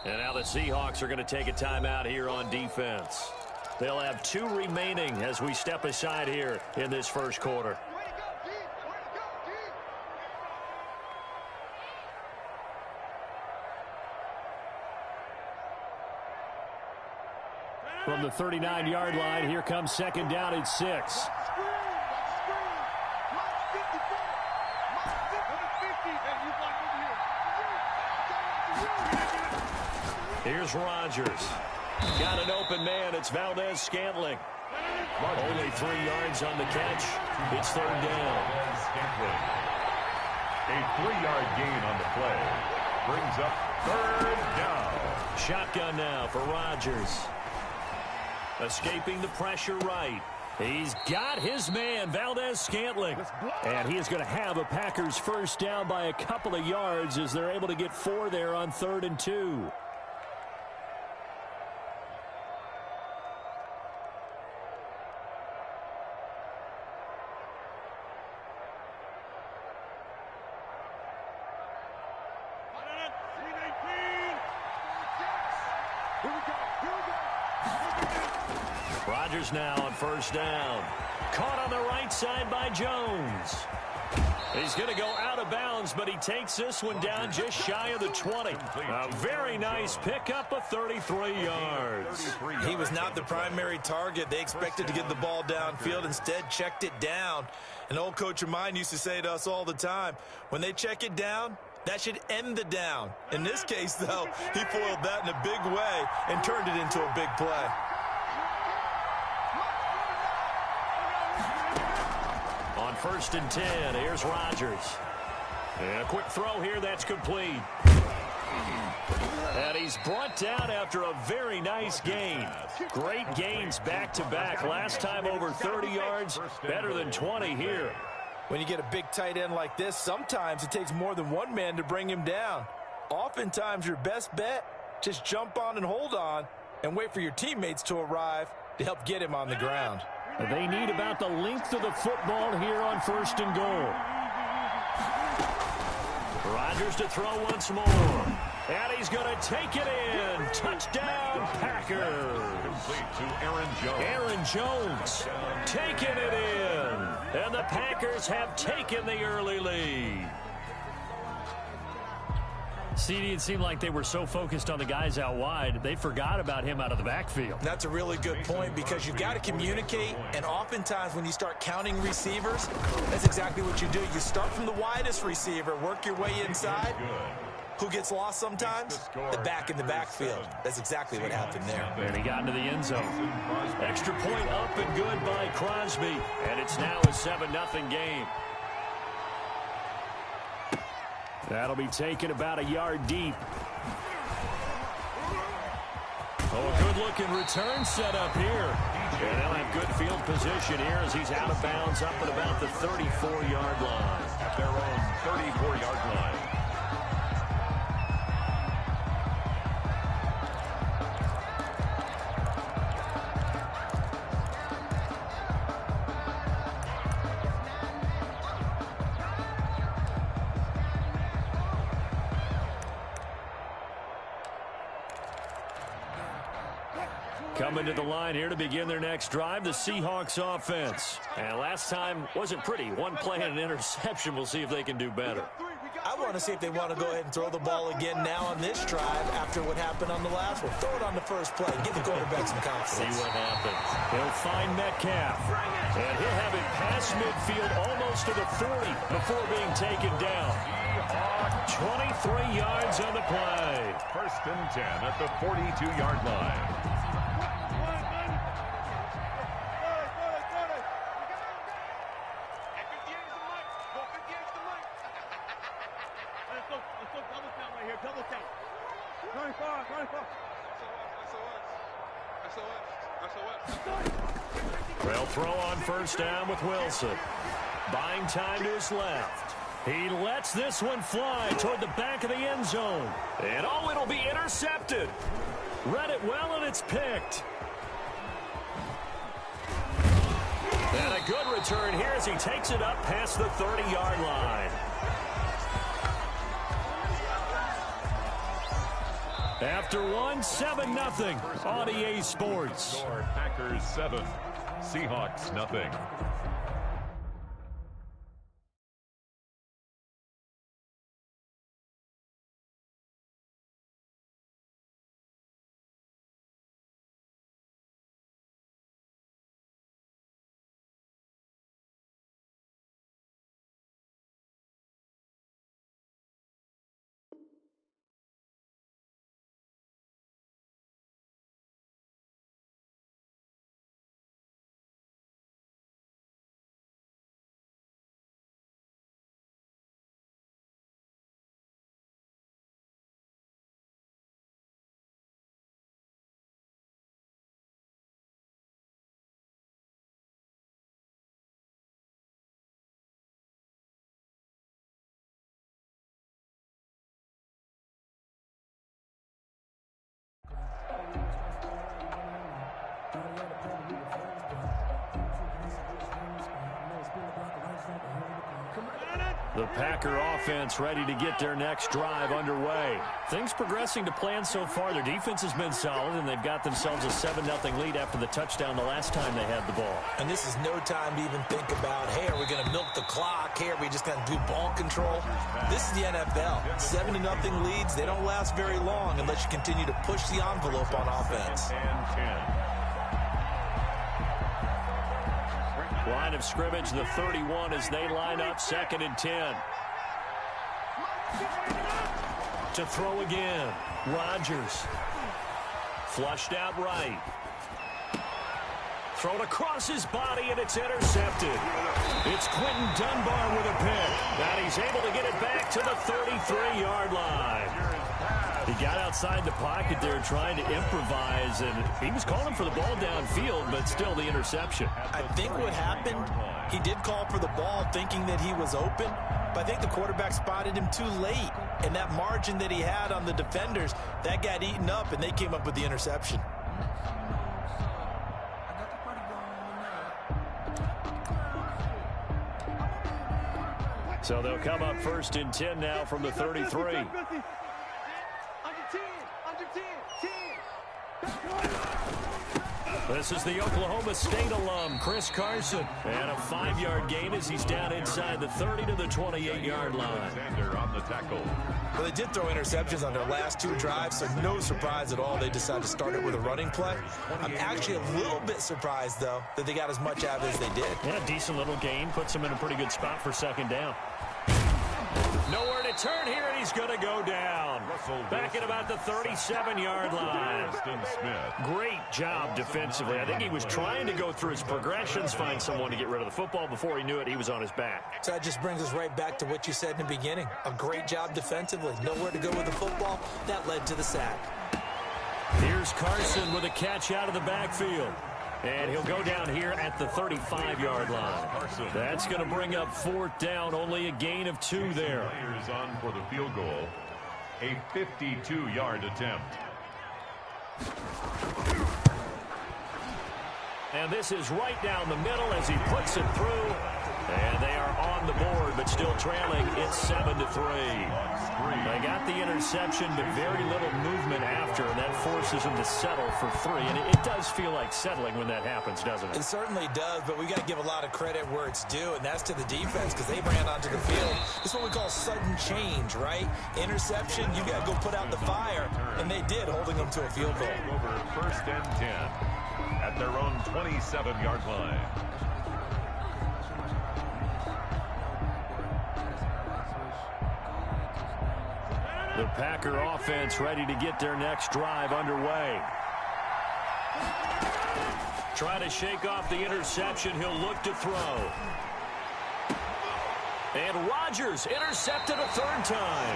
And now the Seahawks are going to take a timeout here on defense. They'll have 2 remaining as we step aside here in this first quarter. From the 39-yard line, here comes second down at 6. Here's Rodgers. Got an open man. It's Valdez-Scantling. Only 3 yards on the catch. It's third down. A 3-yard gain on the play. Brings up third down. Shotgun now for Rodgers. Escaping the pressure right. He's got his man, Valdez-Scantling. And he is going to have a Packers first down by a couple of yards as they're able to get 4 there on 3rd and 2. Rodgers now on first down. Caught on the right side by Jones. He's going to go out of bounds, but he takes this one down just shy of the 20. A very nice pickup of 33 yards. He was not the primary target. They expected to get the ball downfield. Instead, checked it down. An old coach of mine used to say to us all the time, when they check it down, that should end the down. In this case, though, he foiled that in a big way and turned it into a big play. On 1st and 10, here's Rodgers. And a quick throw here that's complete. And he's brought down after a very nice gain. Great gains back-to-back. Last time over 30 yards, better than 20 here. When you get a big tight end like this, sometimes it takes more than one man to bring him down. Oftentimes, your best bet, just jump on and hold on and wait for your teammates to arrive to help get him on the ground. They need about the length of the football here on 1st and goal. Rodgers to throw once more. And he's going to take it in. Touchdown, Packers. Complete to Aaron Jones. Aaron Jones taking it in. And the Packers have taken the early lead. CD, it seemed like they were so focused on the guys out wide, they forgot about him out of the backfield. That's a really good point because you've got to communicate, and oftentimes when you start counting receivers, that's exactly what you do. You start from the widest receiver, work your way inside. Who gets lost sometimes? The back in the backfield. That's exactly what happened there. And he got into the end zone. Extra point up and good by Crosby. And it's now a 7-0 game. That'll be taken about a yard deep. Oh, a good-looking return set up here. And they'll have good field position here as he's out of bounds up at about the 34-yard line. At their own 34-yard line. Coming to the line here to begin their next drive, the Seahawks offense. And last time wasn't pretty. One play and an interception. We'll see if they can do better. I want to see if they want to go ahead and throw the ball again now on this drive after what happened on the last one. Throw it on the first play. Give the quarterback some confidence. See what happens. He'll find Metcalf. And he'll have it past midfield almost to the 40 before being taken down. 23 yards on the play. First and 10 at the 42-yard line. They'll throw on first down with Wilson. Buying time to his left. He lets this one fly toward the back of the end zone. And oh, it'll be intercepted. Read it well, and it's picked. And a good return here as he takes it up past the 30-yard line. After one, 7-0 on EA Sports. Packers 7, Seahawks nothing. The Packer offense ready to get their next drive underway. Things progressing to plan so far. Their defense has been solid, and they've got themselves a 7-0 lead after the touchdown the last time they had the ball. And this is no time to even think about, hey, are we going to milk the clock? Hey, are we just going to do ball control? This is the NFL. 7-0 leads, they don't last very long unless you continue to push the envelope on offense. And 10. Line of scrimmage, the 31 as they line up, 2nd and 10. To throw again, Rodgers. Flushed out right. Thrown across his body, and it's intercepted. It's Quentin Dunbar with a pick. And he's able to get it back to the 33-yard line. He got outside the pocket there trying to improvise, and he was calling for the ball downfield, but still the interception. I think what happened, he did call for the ball thinking that he was open, but I think the quarterback spotted him too late. And that margin that he had on the defenders, that got eaten up, and they came up with the interception. So they'll come up 1st and 10 now from the 33. This is the Oklahoma State alum, Chris Carson. And a 5-yard gain as he's down inside the 30 to the 28-yard line. Alexander on the tackle. Well, they did throw interceptions on their last 2 drives, so no surprise at all they decided to start it with a running play. I'm actually a little bit surprised, though, that they got as much out as they did. Yeah, decent little gain. Puts him in a pretty good spot for 2nd down. Nowhere to turn here, and he's going to go down. Back at about the 37-yard line. Great job defensively. I think he was trying to go through his progressions, find someone to get rid of the football. Before he knew it, he was on his back. So that just brings us right back to what you said in the beginning. A great job defensively. Nowhere to go with the football. That led to the sack. Here's Carson with a catch out of the backfield. And he'll go down here at the 35-yard line. That's going to bring up 4th down. Only a gain of 2 there. Players on for the field goal. A 52-yard attempt. And this is right down the middle as he puts it through. And they are on the board, but still trailing. It's 7-3. They got the interception, but very little movement after, and that forces them to settle for 3. And it does feel like settling when that happens, doesn't it? It certainly does, but we got to give a lot of credit where it's due, and that's to the defense because they ran onto the field. It's what we call sudden change, right? Interception, you got to go put out the fire, and they did, holding them to a field goal. Over 1st and 10 at their own 27-yard line. The Packer offense ready to get their next drive underway. Try to shake off the interception. He'll look to throw. And Rodgers intercepted a 3rd time.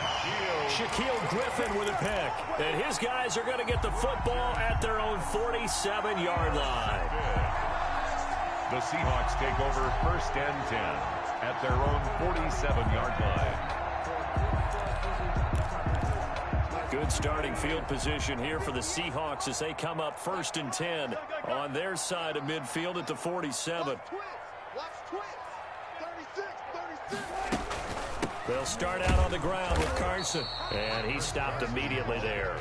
Shaquille Griffin with a pick. And his guys are going to get the football at their own 47-yard line. The Seahawks take over 1st and 10 at their own 47-yard line. Good starting field position here for the Seahawks as they come up 1st and 10 on their side of midfield at the 47. They'll start out on the ground with Carson, and he stopped immediately there.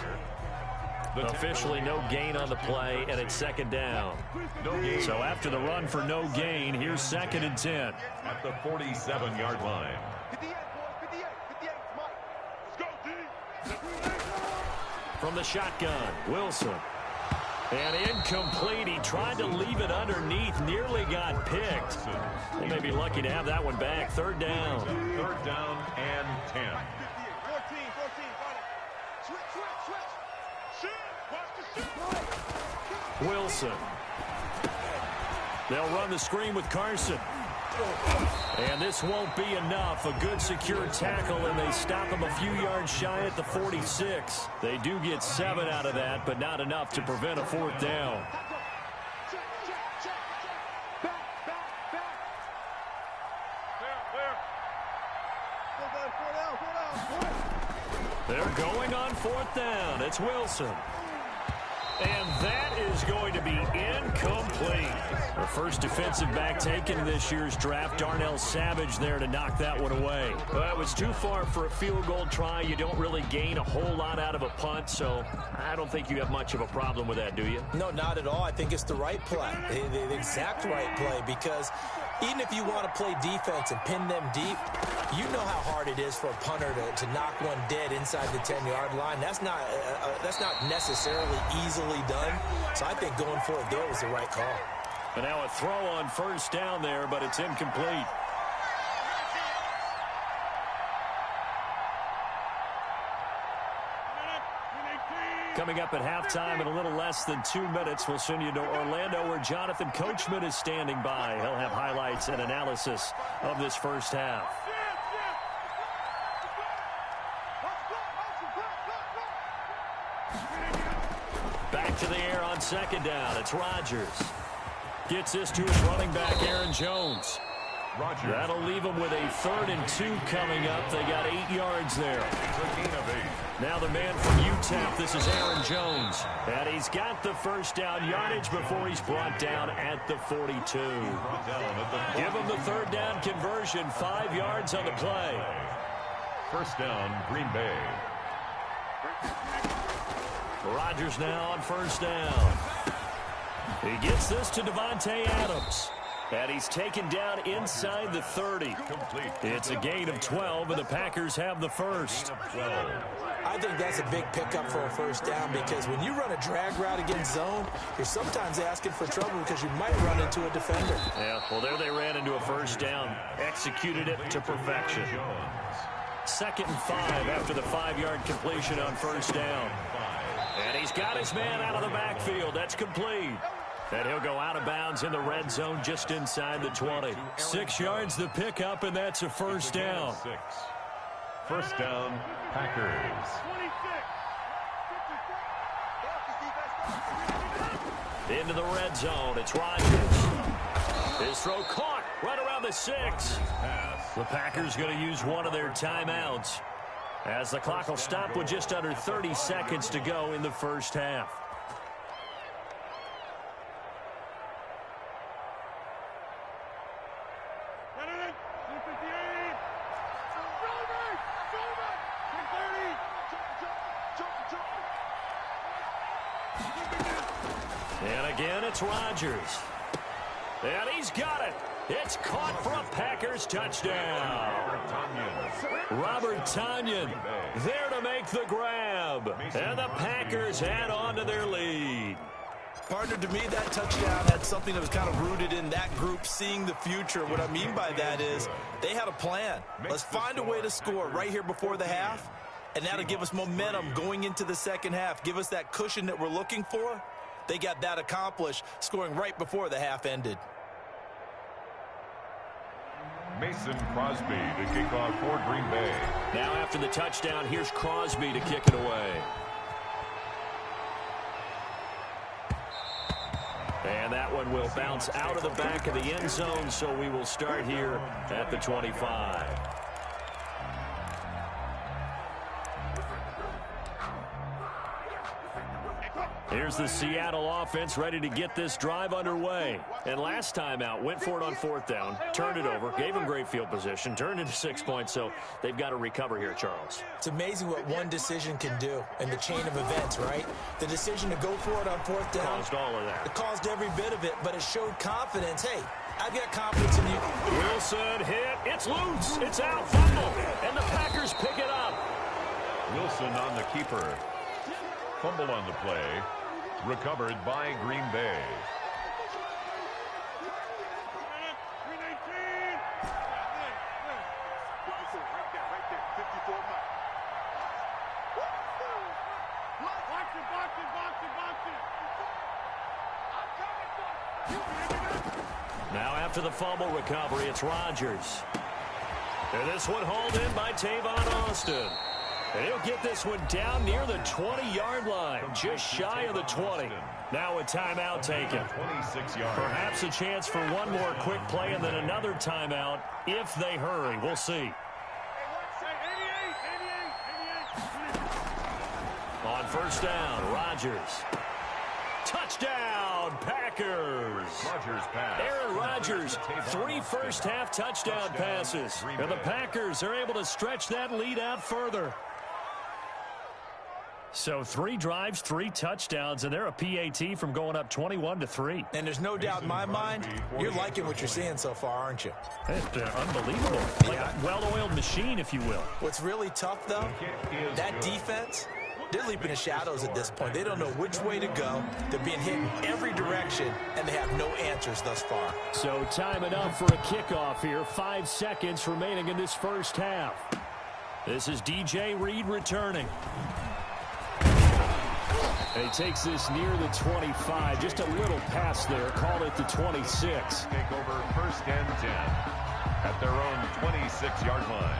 Officially no gain on the play, and it's 2nd down. So after the run for no gain, here's 2nd and 10. At the 47-yard line. From the shotgun, Wilson. And incomplete. He tried to leave it underneath, nearly got picked. They may be lucky to have that one back. 3rd down. 3rd down and 10. 14. Wilson. They'll run the screen with Carson. And this won't be enough. A good secure tackle, and they stop him a few yards shy at the 46. They do get 7 out of that, but not enough to prevent a 4th down. They're going on 4th down. It's Wilson. And that is going to be incomplete. The first defensive back taken in this year's draft, Darnell Savage, there to knock that one away. Well, it was too far for a field goal try. You don't really gain a whole lot out of a punt, so I don't think you have much of a problem with that, do you? No, not at all. I think it's the right play, the exact right play, because even if you want to play defense and pin them deep, you know how hard it is for a punter to knock one dead inside the 10-yard line. That's not necessarily easily done. So I think going for it there was the right call. And now a throw on 1st down there, but it's incomplete. Coming up at halftime in a little less than 2 minutes, we'll send you to Orlando where Jonathan Coachman is standing by. He'll have highlights and analysis of this first half. Back to the air on 2nd down. It's Rodgers. Gets this to his running back, Aaron Jones. Rodgers. That'll leave them with a 3rd and 2 coming up. They got 8 yards there. Now the man from UTEP, this is Aaron Jones. And he's got the 1st down yardage before he's brought down at the 42. Give him the 3rd down conversion, 5 yards on the play. 1st down, Green Bay. Rodgers now on 1st down. He gets this to Devontae Adams. And he's taken down inside the 30. It's a gain of 12, and the Packers have the 1st. I think that's a big pickup for a 1st down because when you run a drag route against zone, you're sometimes asking for trouble because you might run into a defender. Yeah, well, there they ran into a 1st down. Executed it to perfection. 2nd and 5 after the 5-yard completion on 1st down. And he's got his man out of the backfield. That's complete. And he'll go out of bounds in the red zone just inside the 20. 6 yards the pickup, and that's a 1st down. 1st down, Packers. Into the red zone. It's Rodgers. His throw caught right around the 6. The Packers going to use one of their timeouts as the clock will stop with just under 30 seconds to go in the first half. And again, it's Rodgers. And he's got it. It's caught for a Packers touchdown. Robert Tonyan there to make the grab. And the Packers add on to their lead. Partner, to me, that touchdown had something that was kind of rooted in that group seeing the future. What I mean by that is they had a plan. Let's find a way to score right here before the half, and that'll give us momentum going into the second half, give us that cushion that we're looking for. They got that accomplished, scoring right before the half ended. Mason Crosby to kick off for Green Bay. Now after the touchdown, here's Crosby to kick it away. And that one will bounce out of the back of the end zone, so we will start here at the 25. Here's the Seattle offense ready to get this drive underway. And last time out, went for it on fourth down, turned it over, gave them great field position, turned into 6 points, so they've got to recover here, Charles. It's amazing what one decision can do in the chain of events, right? The decision to go for it on fourth down. Caused all of that. It caused every bit of it, but it showed confidence. Hey, I've got confidence in you. Wilson hit. It's loose. It's out. Fumble. And the Packers pick it up. Wilson on the keeper. Fumble on the play. Recovered by Green Bay. Now after the fumble recovery, it's Rodgers. And this one hauled in by Tavon Austin. And he'll get this one down near the 20-yard line, just shy of the 20. Now a timeout taken. 26 yards. Perhaps a chance for one more quick play and then another timeout if they hurry. We'll see. On first down, Rodgers. Touchdown, Packers. Rodgers pass. Aaron Rodgers, 3 first-half touchdown passes. And the Packers are able to stretch that lead out further. So 3 drives, 3 touchdowns, and they're a PAT from going up 21-3. And there's no doubt in my mind, you're liking what you're seeing so far, aren't you? It's unbelievable. Like a well-oiled machine, if you will. What's really tough, though, that defense, they're leaping the shadows at this point. They don't know which way to go. They're being hit in every direction, and they have no answers thus far. So time enough for a kickoff here. 5 seconds remaining in this first half. This is DJ Reed returning. And he takes this near the 25. Just a little pass there. Call it the 26. Take over first and 10 at their own 26-yard line.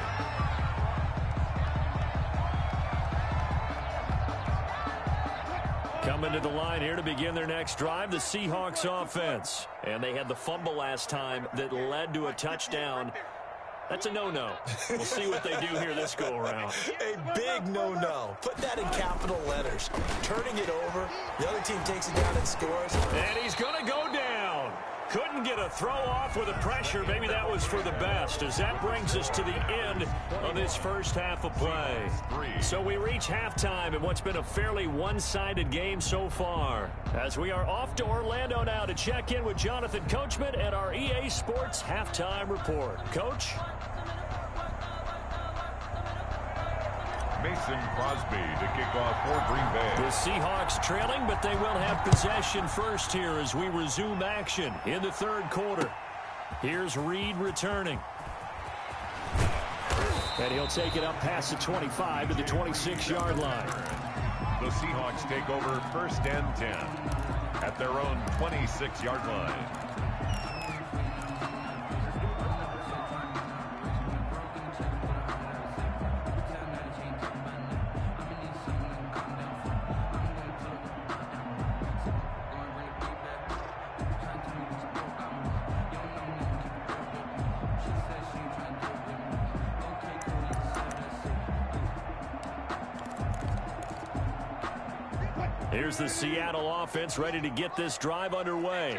Coming to the line here to begin their next drive, the Seahawks offense. And they had the fumble last time that led to a touchdown. That's a no-no. We'll see what they do here this go-around. A big no-no. Put that in capital letters. Turning it over, the other team takes it down and scores. And he's going to go down. Couldn't get a throw off with the pressure. Maybe that was for the best, as that brings us to the end of this first half of play. So we reach halftime in what's been a fairly one-sided game so far, as we are off to Orlando now to check in with Jonathan Coachman and our EA Sports Halftime Report. Coach? Mason Crosby to kick off for Green Bay. The Seahawks trailing, but they will have possession first here as we resume action in the third quarter. Here's Reed returning. And he'll take it up past the 25 to the 26-yard line. The Seahawks take over first and 10 at their own 26-yard line. Here's the Seattle offense ready to get this drive underway.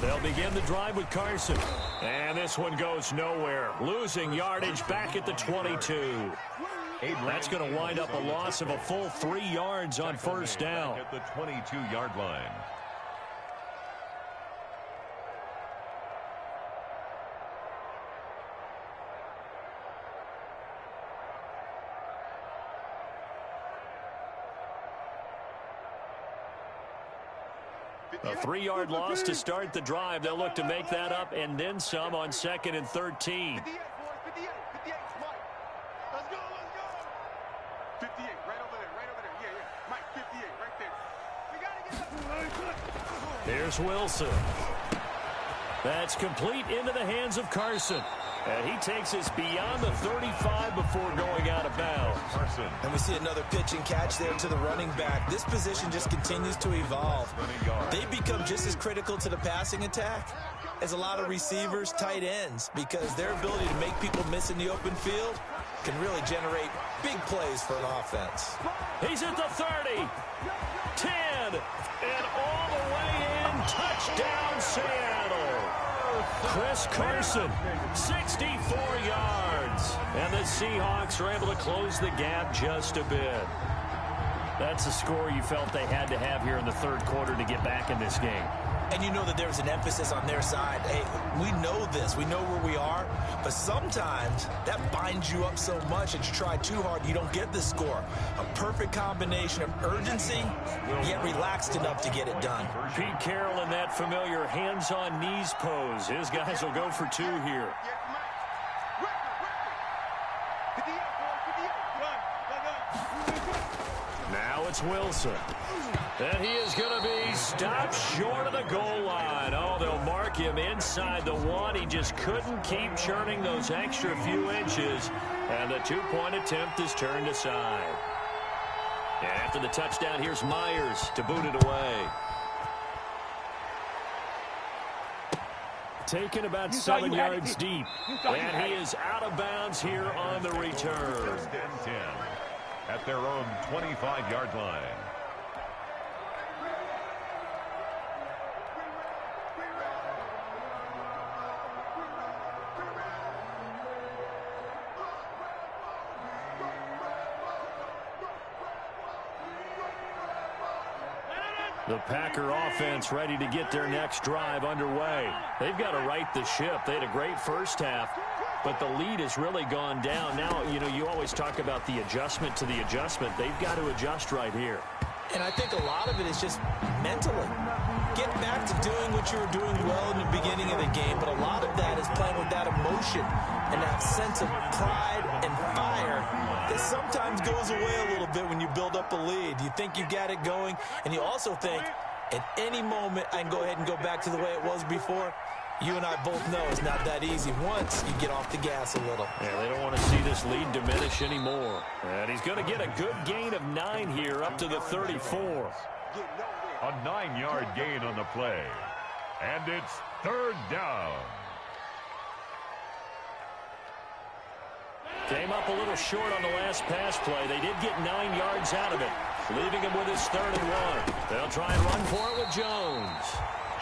They'll begin the drive with Carson. And this one goes nowhere. Losing yardage back at the 22. That's going to wind up a loss of a full 3 yards on first down. At the 22-yard line. A 3-yard loss to start the drive. They'll look to make that up and then some on 2nd and 13. 58, boys, 58, 58, Mike. Let's go, let's go. 58, right over there, yeah, yeah. Mike, 58, right there. We gotta get up. Here's Wilson. That's complete into the hands of Carson. And he takes us beyond the 35 before going out of bounds. Carson. And we see another pitch and catch there to the running back. This position just continues to evolve. They become just as critical to the passing attack as a lot of receivers, tight ends, because their ability to make people miss in the open field can really generate big plays for an offense. He's at the 30, 10, and all the way in. Touchdown, Seattle. Chris Carson, 64 yards. And the Seahawks are able to close the gap just a bit. That's a score you felt they had to have here in the third quarter to get back in this game. And you know that there's an emphasis on their side. Hey, we know this. We know where we are. But sometimes that binds you up so much that you try too hard, you don't get the score. A perfect combination of urgency, yet relaxed enough to get it done. Pete Carroll in that familiar hands-on knees pose. His guys will go for 2 here. Now it's Wilson. And he is going to be stopped short of the goal line. Oh, they'll mark him inside the 1. He just couldn't keep churning those extra few inches. And the 2-point attempt is turned aside. And after the touchdown, here's Myers to boot it away. Taken about 7 yards deep. And he is out of bounds here on the return. 1st and 10 at their own 25-yard line. The Packer offense ready to get their next drive underway. They've got to right the ship. They had a great first half, but the lead has really gone down. Now, you know, you always talk about the adjustment to the adjustment. They've got to adjust right here. And I think a lot of it is just mentally. Get back to doing what you were doing well in the beginning of the game, but a lot of that is playing with that emotion and that sense of pride and fire that sometimes goes away a little bit when you build up a lead. You think you've got it going, and you also think, at any moment, I can go ahead and go back to the way it was before. You and I both know it's not that easy once you get off the gas a little. Yeah, they don't want to see this lead diminish anymore. And he's going to get a good gain of 9 here up to the 34. A 9-yard gain on the play. And it's 3rd down. Came up a little short on the last pass play. They did get 9 yards out of it, leaving him with his 3rd and 1. They'll try and run for it with Jones.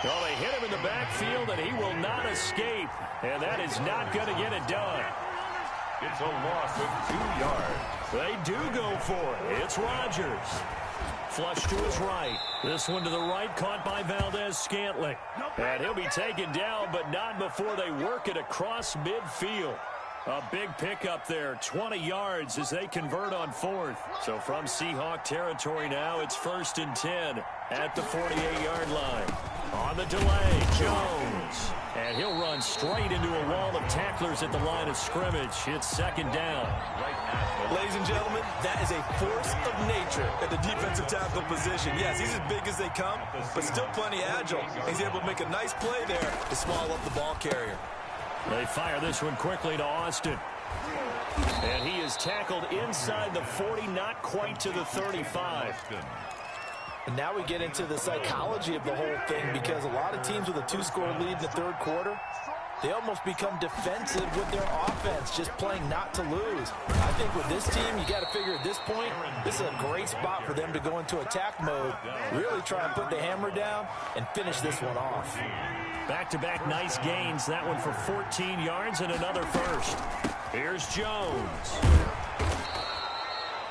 Well, they hit him in the backfield, and he will not escape. And that is not going to get it done. It's a loss of 2 yards. They do go for it. It's Rodgers. Flush to his right. This one to the right, caught by Valdez-Scantling. And he'll be taken down, but not before they work it across midfield. A big pickup there, 20 yards as they convert on 4th. So from Seahawk territory now, it's 1st and 10 at the 48-yard line. On the delay, Jones. And he'll run straight into a wall of tacklers at the line of scrimmage. It's 2nd down. Ladies and gentlemen, that is a force of nature at the defensive tackle position. Yes, he's as big as they come, but still plenty agile. He's able to make a nice play there to swallow up the ball carrier. They fire this one quickly to Austin. And he is tackled inside the 40, not quite to the 35. And now we get into the psychology of the whole thing, because a lot of teams with a 2-score lead in the 3rd quarter, they almost become defensive with their offense, just playing not to lose. I think with this team, you got to figure at this point, this is a great spot for them to go into attack mode, really try and put the hammer down and finish this one off. Back-to-back nice gains. That one for 14 yards and another first. Here's Jones.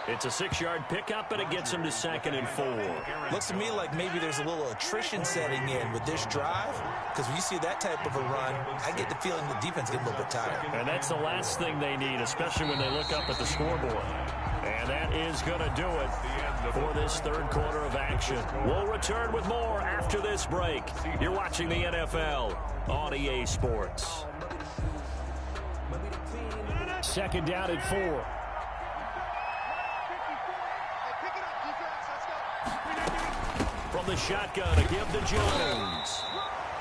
It's a 6-yard pickup, and it gets him to 2nd and 4. Looks to me like maybe there's a little attrition setting in with this drive, because when you see that type of a run, I get the feeling the defense gets a little bit tired. And that's the last thing they need, especially when they look up at the scoreboard. And that is going to do it for this third quarter of action. We'll return with more after this break. You're watching the NFL on EA Sports. 2nd down and 4. From the shotgun, a give to Jones.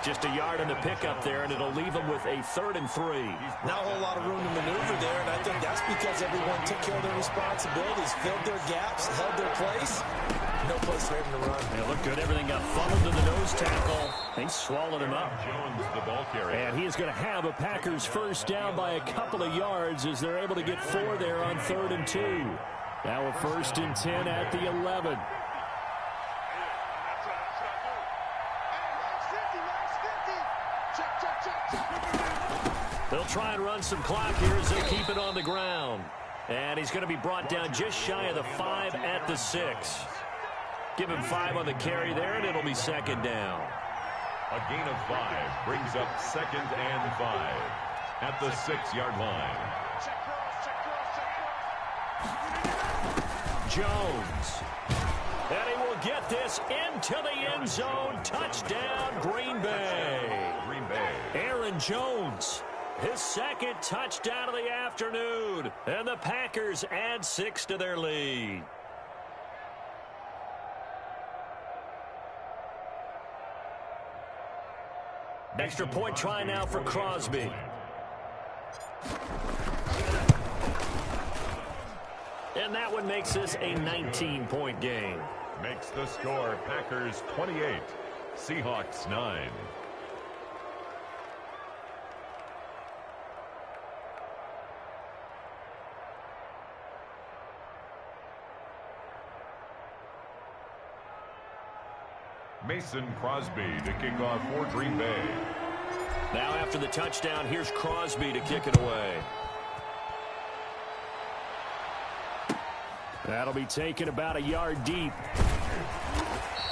Just a yard in the pickup there, and it'll leave him with a 3rd and 3. Not a whole lot of room to maneuver there, and I think that's because everyone took care of their responsibilities, filled their gaps, held their place. No place for him to run. They look good. Everything got funneled to the nose tackle. They swallowed him up. Jones, the ball carrier. And he is going to have a Packers first down by a couple of yards as they're able to get 4 there on 3rd and 2. Now a 1st and 10 at the 11. They'll try and run some clock here as they keep it on the ground. And he's going to be brought down just shy of the 5 at the 6. Give him 5 on the carry there, and it'll be 2nd down. A gain of 5 brings up 2nd and 5 at the 6-yard line. Jones. And he will get this into the end zone. Touchdown, Green Bay. Green Bay. Aaron Jones, his 2nd touchdown of the afternoon. And the Packers add 6 to their lead. Extra point try now for Crosby. And that one makes this a 19-point game. Makes the score Packers 28, Seahawks 9. Mason Crosby to kick off for Green Bay. Now after the touchdown, here's Crosby to kick it away. That'll be taken about a yard deep.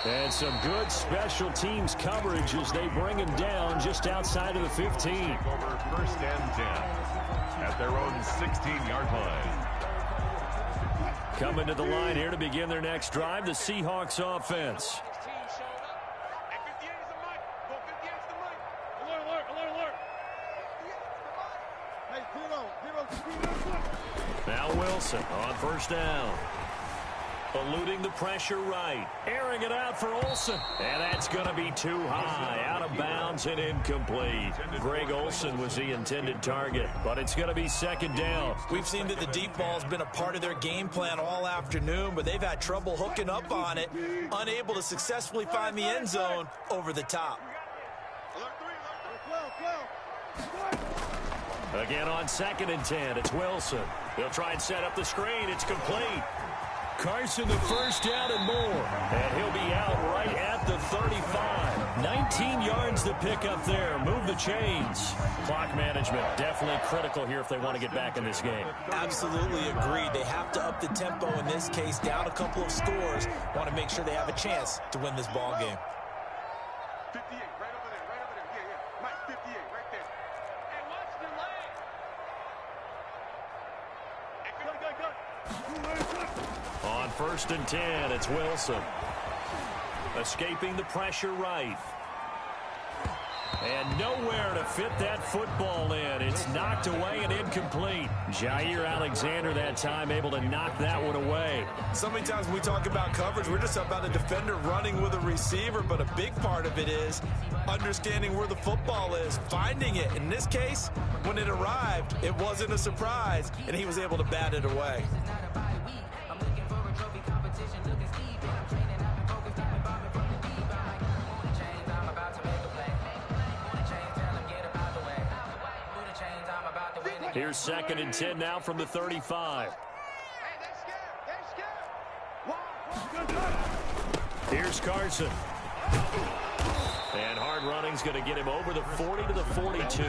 And some good special teams coverage as they bring him down just outside of the 15. Over 1st and 10 at their own 16-yard line. Coming to the line here to begin their next drive, the Seahawks offense. Now Wilson on 1st down. Eluding the pressure right. Airing it out for Olsen. And that's going to be too high. Out of bounds and incomplete. Greg Olsen was the intended target, but it's going to be 2nd down. We've seen that the deep ball has been a part of their game plan all afternoon, but they've had trouble hooking up on it, unable to successfully find the end zone over the top. Again on 2nd and 10, it's Wilson. He'll try and set up the screen. It's complete. Carson the first down and more. And he'll be out right at the 35. 19 yards to pick up there. Move the chains. Clock management definitely critical here if they want to get back in this game. Absolutely agreed. They have to up the tempo in this case, down a couple of scores. Want to make sure they have a chance to win this ball game. 58, right over there, right over there. Yeah. Mike, 58, right there. Hey, watch the leg. On 1st and 10, it's Wilson. Escaping the pressure right. And nowhere to fit that football in. It's knocked away and incomplete. Jair Alexander that time able to knock that one away. So many times when we talk about coverage, we're just about a defender running with a receiver, but a big part of it is understanding where the football is, finding it. In this case, when it arrived, it wasn't a surprise, and he was able to bat it away. Here's 2nd and 10 now from the 35. Here's Carson. And hard yard running is going to get him over the 40 to the 42.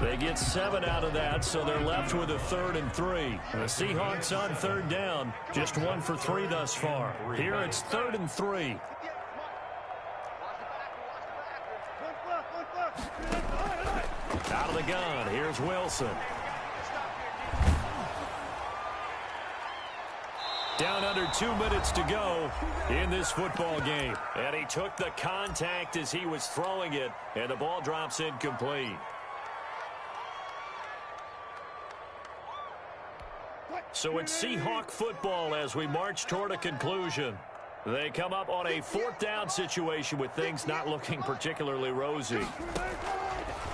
They get 7 out of that, so they're left with a 3rd and 3. The Seahawks on 3rd down, just 1 for 3 thus far. Here it's 3rd and 3. Out of the gun, here's Wilson. Down under 2 minutes to go in this football game. And he took the contact as he was throwing it, and the ball drops incomplete. So it's Seahawk football as we march toward a conclusion. They come up on a 4th down situation with things not looking particularly rosy.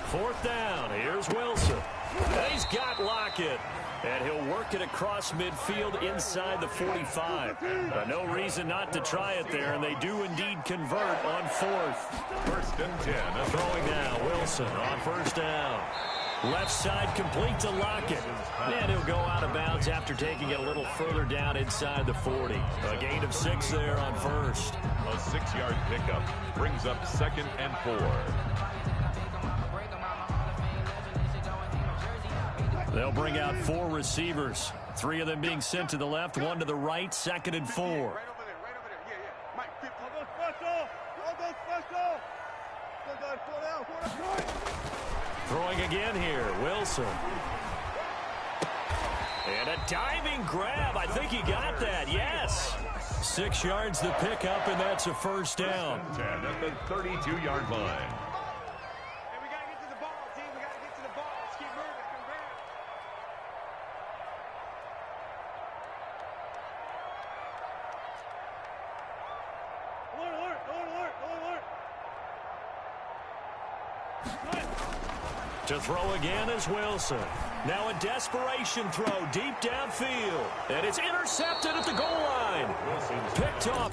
4th down, here's Wilson. And he's got Lockett. And he'll work it across midfield inside the 45. No reason not to try it there, and they do indeed convert on 4th. 1st and 10. Throwing now, Wilson on 1st down. Left side complete to Lockett. And he'll go out of bounds after taking it a little further down inside the 40. A gain of 6 there on 1st. A 6-yard pickup brings up 2nd and 4. They'll bring out 4 receivers. 3 of them being sent to the left, 1 to the right, 2nd and 4. Right over there, right over there. Yeah, yeah. Mike, 50. Go special! Go special! Throwing again here, Wilson. And a diving grab. I think he got that, yes. 6 yards the pickup, and that's a 1st down. 10 at the 32-yard line. Hey, we got to get to the ball, team. We got to get to the ball. Let's keep moving. Come back. To throw again is Wilson. Now a desperation throw deep downfield. And it's intercepted at the goal line. Picked off.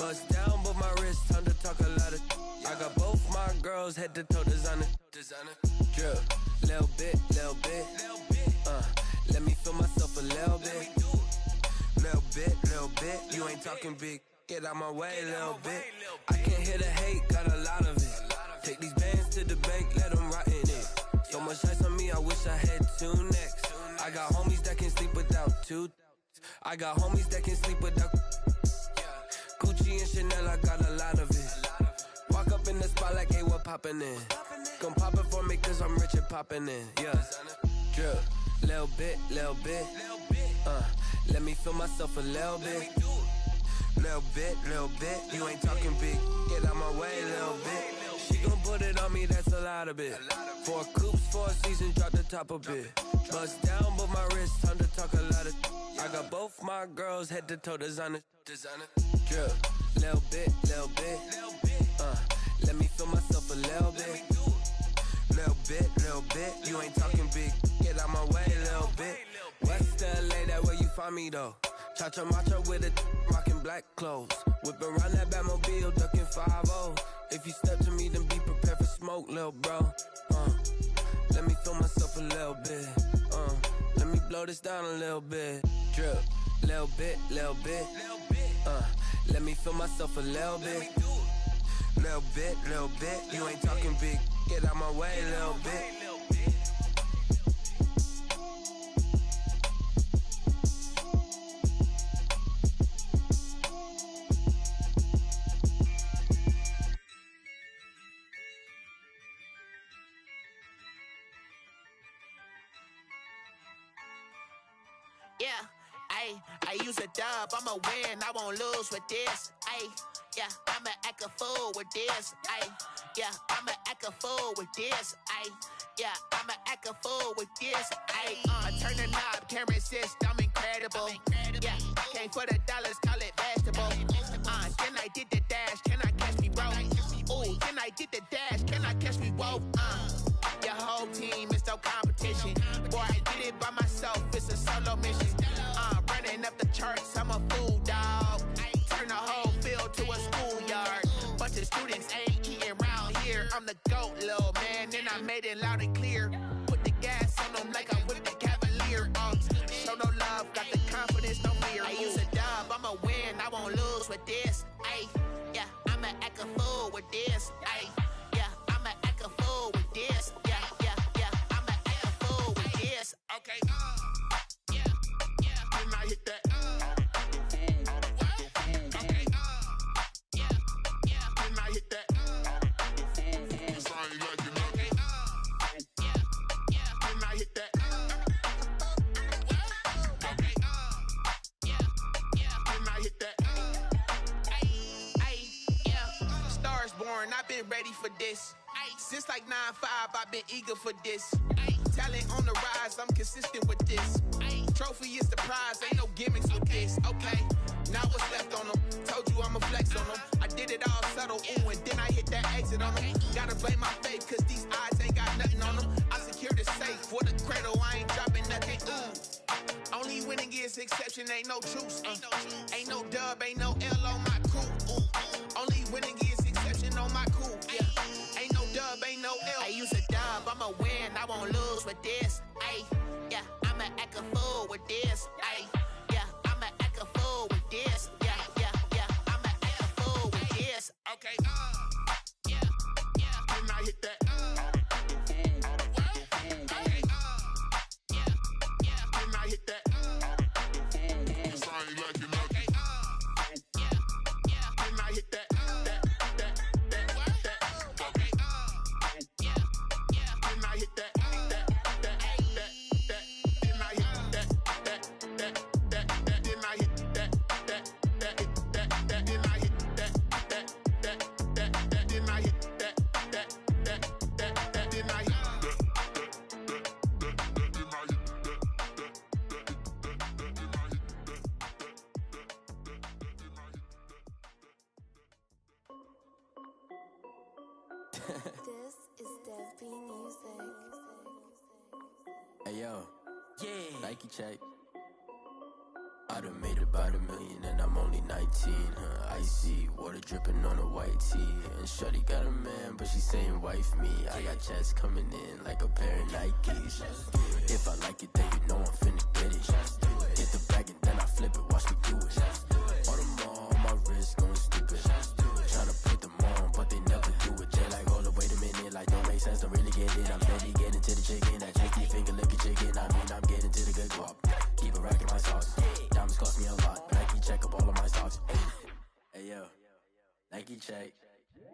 Bust down, but my wrist, time to talk a lot of. I got both my girls head to toe designer. Drip, little bit. Let me feel myself a little bit. Little bit. You ain't talking big. Get out my way, little bit. I can't hear the hate, got a lot of it. Take these bands to the bank, let them rot in it. So much ice on me, I wish I had two necks. I got homies that can sleep without two. I got homies that can sleep without. Gucci and Chanel, I got a lot of it. Walk up in the spot like, hey, what poppin' in? Gon' pop it for me cause I'm rich and poppin' in. Yeah, drip, little bit. Let me feel myself a little bit. Little bit. You ain't talking big. Get out my way, little bit. She gon' put it on me, that's a lot of it. 4 coops, 4 seasons, drop the top a bit. Bust down, but my wrist, time to talk a lot of. I got both my girls head to toe designer. Drip, little bit. Let me feel myself a little bit. Little bit. You ain't talking big. Get out my way, little bit. West LA, that where you find me though. Cha-cha matcha with it, rockin' black clothes. Whip around that Batmobile, ducking 5-0. If you step to me, then be prepared for smoke, lil' bro. Let me feel myself a little bit. Let me blow this down a little bit. Drip, little bit. Let me feel myself a little bit. Little bit. You ain't talking big. Get out my way, little bit. Yeah, I use a dub, I'ma win, I won't lose with this. Yeah, I'ma act a fool with this. Yeah, I'ma act a fool with this. Yeah, I'ma act a fool with this. Turn the knob, camera assist, I'm incredible. Yeah, came for the dollars, call it vegetable. Then I did the dash, can I catch me, bro? Ooh, then I did the dash, can I catch me, whoa? Your whole team is no competition. Boy, I did it by myself, it's a solo mission. Running up the charts, I'm a fool, dog. Turn the whole field to a schoolyard. Bunch of students ain't eating round here. I'm the GOAT, little man, and I made it loud and clear. Put the gas on them like I'm with the Cavalier. Show no love, got the confidence, no fear. I use a dub, I'ma win, I won't lose with this. Yeah, I'ma act a fool with this. Yeah, I'ma act a fool with this. Yeah, I'ma act a fool with this. Okay, yeah, then I hit that. Okay, yeah, then I hit that. Sorry, like you know. Okay, yeah, then I hit that. Okay, yeah, then I hit that. Yeah, stars born, I've been ready for this. Since like 9-5, I've been eager for this. Talent on the rise, I'm consistent with this. Trophy is the prize, ain't no gimmicks with this. Okay, now what's left on them? Told you I'ma flex on them. I did it all subtle, ooh, and then I hit that exit on them. Gotta blame my faith, cause these eyes ain't got nothing on them. I secured the safe for the cradle, I ain't dropping nothing, ooh. Only winning is exception, ain't no truce. Ain't no dub, ain't no L on my crew, ooh. Only winning is exception on my crew, yeah. Ain't no dub, ain't no L. I use a dub, I'ma win, I won't lose with this. Yeah, I'ma act a fool with this. Yeah, I'ma act a fool with this. Yeah, I'ma act a fool with this. Okay, yeah, then I hit that. Okay, yeah, then I hit that. Sorry, like you know. Okay, yeah, then I hit that. Okay, yeah, then I hit that. This is Dev B Music. Hey yo, yeah, Nike check. I done made about $1 million and I'm only 19, huh? I see what water dripping on a white tee. And shorty got a man, but she saying wife me. I got checks coming in like a pair of Nikes. If I like it, then you know I'm finna get it. Get the bag and then I flip it, watch me do it. On the mall, my wrist going stupid. Tryna put them on, but they never do it. They like, hold up, wait a minute, like don't make sense, don't really get it. I'm steady getting to the chicken, that tasty finger licking chicken. I mean, I'm getting to the good guap. Keep it racking my socks. Diamonds cost me a lot. Nike check up all of my stocks. Hey yo, Nike check.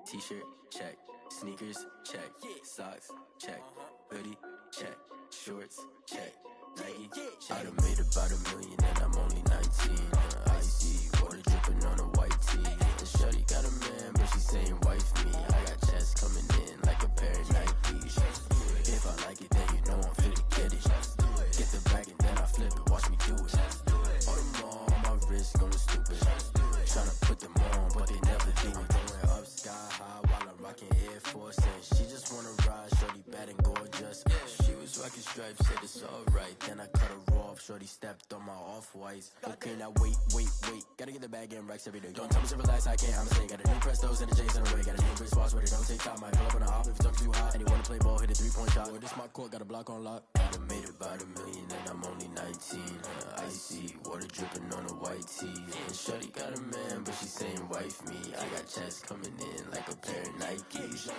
T-shirt check. Sneakers check. Socks check. Hoodie check. Shorts check. Nike check. I done made about $1 million and I'm only 19. Icy water dripping on a white tee. And shorty got a man, but she saying wife me. I got checks coming in like a pair of Nikes. If I like it, then you know I'm finna get it. Get the bag and then I flip it, watch me do it. On the mall, my wrist going stupid. Tryna put them on, but they never do it. Going up sky high while I'm rocking Air Force. And she just wanna ride, shorty bad and gorgeous. She was rocking stripes, said it's alright. Then I cut her off, shorty stepped on my off-whites. Okay, now wait. Gotta get the bag and racks every day. Don't tell me to relax, I can't, I'm saying. Got a new Prestos and a J's in the way. Got a new wristwatch where they don't take time. Might pull up on a hop if it's talking too hot. And they wanna play ball, hit a 3-point shot. Well, this my court, got a block on lock. I done made about $1 million and I'm only 19. Icy, water dripping on a white tee. And shorty got a man, but she saying wife me. I got checks coming in like a pair of Nikes.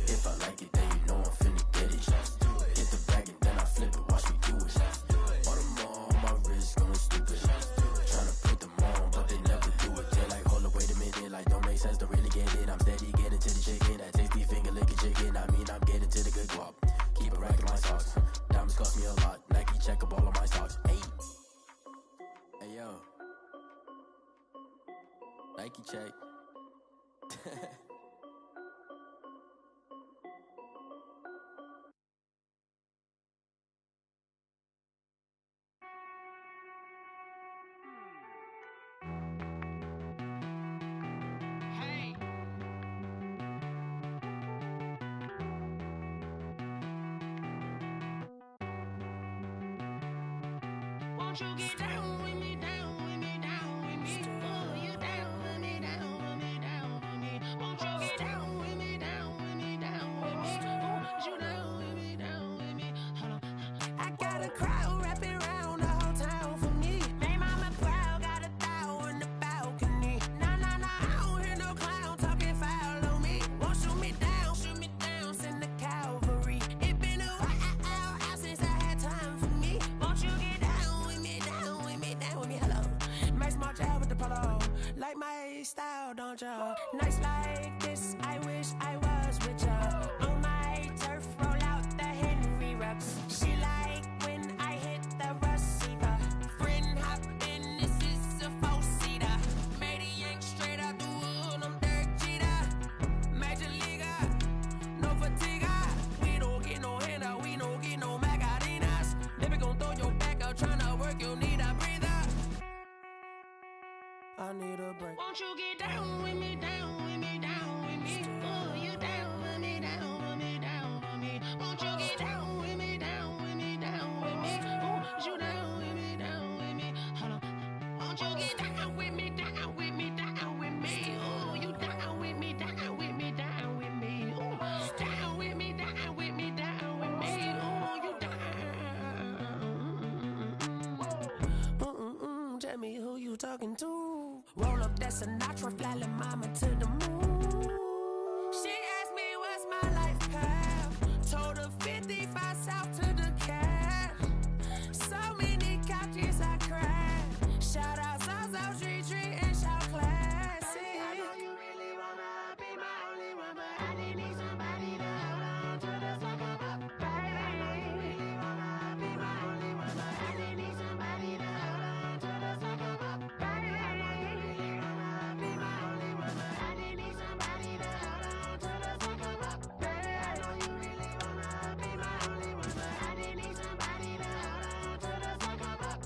If I like it, then you know I'm finna get it. Get the bag and then I flip it, watch me do it. On the mall, my wrist going stupid. Tryna put them on, but they never do it. They're like, hold up, wait a minute, like don't make sense, don't really get it. I'm steady getting to the chicken, that tasty finger licking chicken. I mean, I'm getting to the good guap. Keep it racking my socks. Diamonds cost me a lot. Nike check up all of my stocks. Hey yo, Nike check. Won't you get down with me, down with me, down with me? Oh, you down with me, down with me, down with me. Won't you get down with me, down with me, down with me? Oh, you down with me, down with me? Hold on. I got a crowd wrapping around the whole town for me. Made mama proud, got a thou in the balcony. Nah, I don't hear no clown talking foul on me. Won't shoot me down, send the cavalry. It been a while since I had time for me. Won't you get down with me, down with me, down with me? Hello. Max March out with the polo. Like my style, don't ya? Nights like this, I wish I was with ya. On my turf, roll out the Henry Rux. She like when I hit the receiver. Friend hop in, this is a 4-seater. Made a yank straight out the wood, I'm Derek Jeter. Major leaguer, no fatigue. We don't get no handout, we don't get no Magarinas. Never gon' throw your back out, tryna work, you need a breather. I need a break. Won't you get down with me, down with me, down with me? Oh, you down with me, down with me, down with me? Won't you get down with me, down with me, down with me? Oh, you down with me, down with me? Hold on. Won't you get down with me, down with me, down with me? Oh, you down with me, down with me, down with me? Oh, down with me, down with me, down with me? Oh, you down. Tell me who you talking to. Roll up that Sinatra, fly la mama to the moon. She asked me what's my life path. Told her 55 south to the cat. So many couches I cried. Shout out South Street and shout classy. I know you really wanna be my only one, but I didn't need somebody to hold on to the fuck up, baby. I know you really wanna be my only one, but I didn't need somebody to hold on to the fuck up, baby. I know you really wanna be my only one, but I didn't need somebody to hold on to the fuck up, baby. I know you really wanna be my only one, but I didn't need somebody to hold on to the fuck up.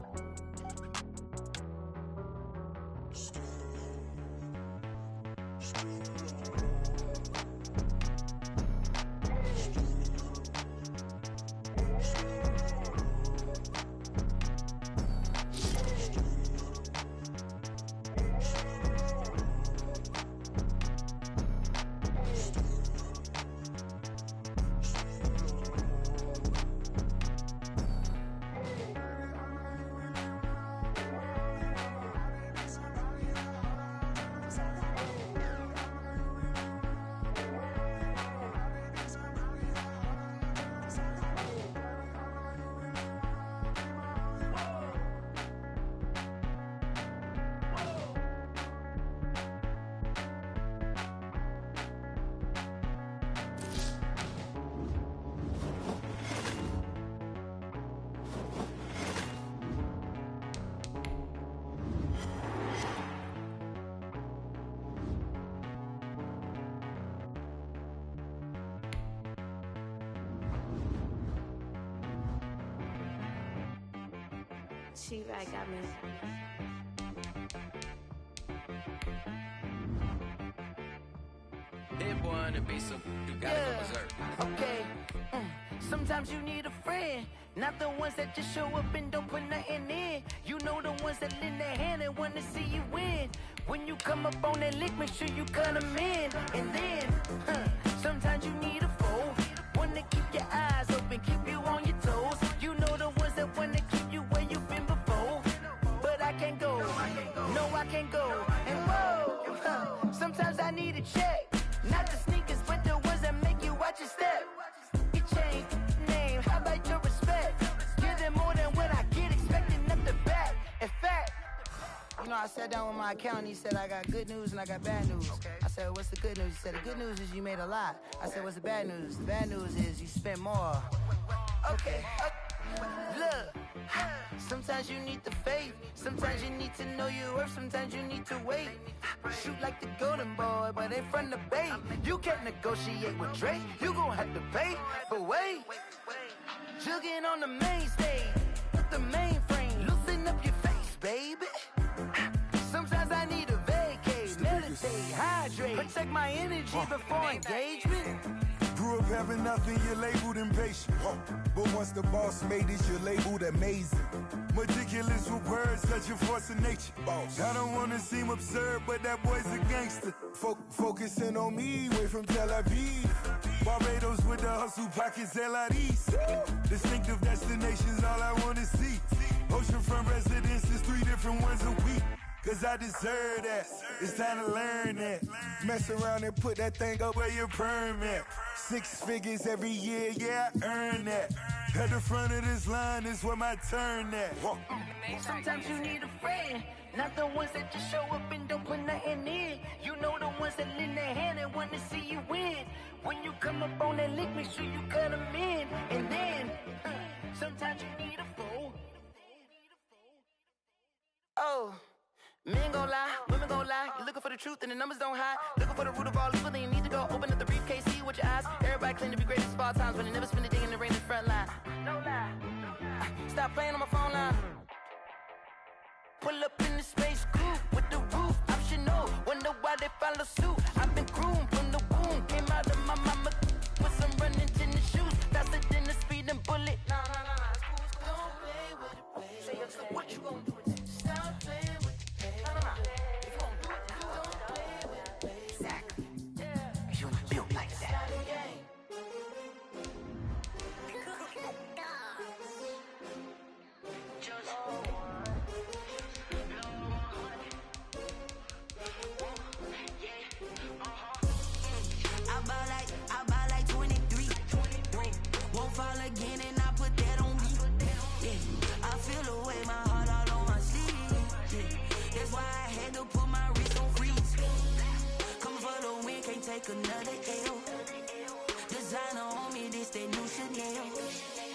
She right got me. That boy on the beat, so you gotta go berserk. Okay. Sometimes you need a friend, not the ones that just show up and don't put nothing in. You know the ones that lend their hand and want to see you win. When you come up on that lick, make sure you cut them in. And then, sometimes you need a foe, one to keep your eyes open, keep you on your toes. You know the ones that want to keep you where you've been before. But I can't go, no I can't go. And whoa, sometimes I need a check, not the sneakers, but the ones that make you watch your step. Your chain, name, how about your respect? Give them more than what I get, expecting them to back. In fact, you know, I sat down with my accountant. He said, I got good news and I got bad news. I said, what's the good news? He said, the good news is you made a lot. I said, what's the bad news? The bad news is you spent more. Okay. Look, sometimes you need the faith. Sometimes you need to know your worth. Sometimes you need to wait. Shoot like the golden boy, but ain't from the bay. You can't negotiate with Drake. You gon' have to pay. But wait, jugging on the main stage, the mainframe, loosen up your face, baby. Sometimes I need a vacate, meditate, hydrate, protect my energy before engagement. Grew up having nothing, you're labeled impatient. But once the boss made it, you're labeled amazing. Meticulous with words, such a force of nature. I don't wanna seem absurd, but that boy's a gangster. Focusing on me, way from Tel Aviv. Barbados with the hustle pockets, LIDs. Distinctive destinations, all I wanna see. Oceanfront residences, 3 different ones a week. Cause I deserve that, it's time to learn that. Mess around and put that thing up where your permit. 6 figures every year, yeah, I earn that. At the front of this line is where my turn at. Sometimes you need a friend, not the ones that just show up and don't put nothing in. You know the ones that lend their hand and want to see you win. When you come up on that lick, make sure you cut them in. And then, sometimes you need a fool. Oh. Men gon' lie, women gon' lie. You're looking for the truth and the numbers don't hide. Looking for the root of all evil, then you need to go open up the briefcase, see with your eyes. Everybody claim to be greatest of all times, but they never spend a day in the rain in the front line. No lie. Stop playing on my phone line. Pull up in the space coupe with the roof optional. Wonder why they follow suit. I've been groomed from the womb. Came out of my mama with some running tennis shoes. Faster than the speeding bullet. Nah. Don't play with it, play. So what you gon' do? Stop playing with it. If you gon' do it, don't play with it. Exactly. You built like that. I buy like 23. Won't fall again and I put that on me. Yeah, I feel the way, my heart all on my sleeve. Yeah, that's why I had to put my wrist on freeze. Coming for the win, can't take another L. Designer on me, this that new Chanel.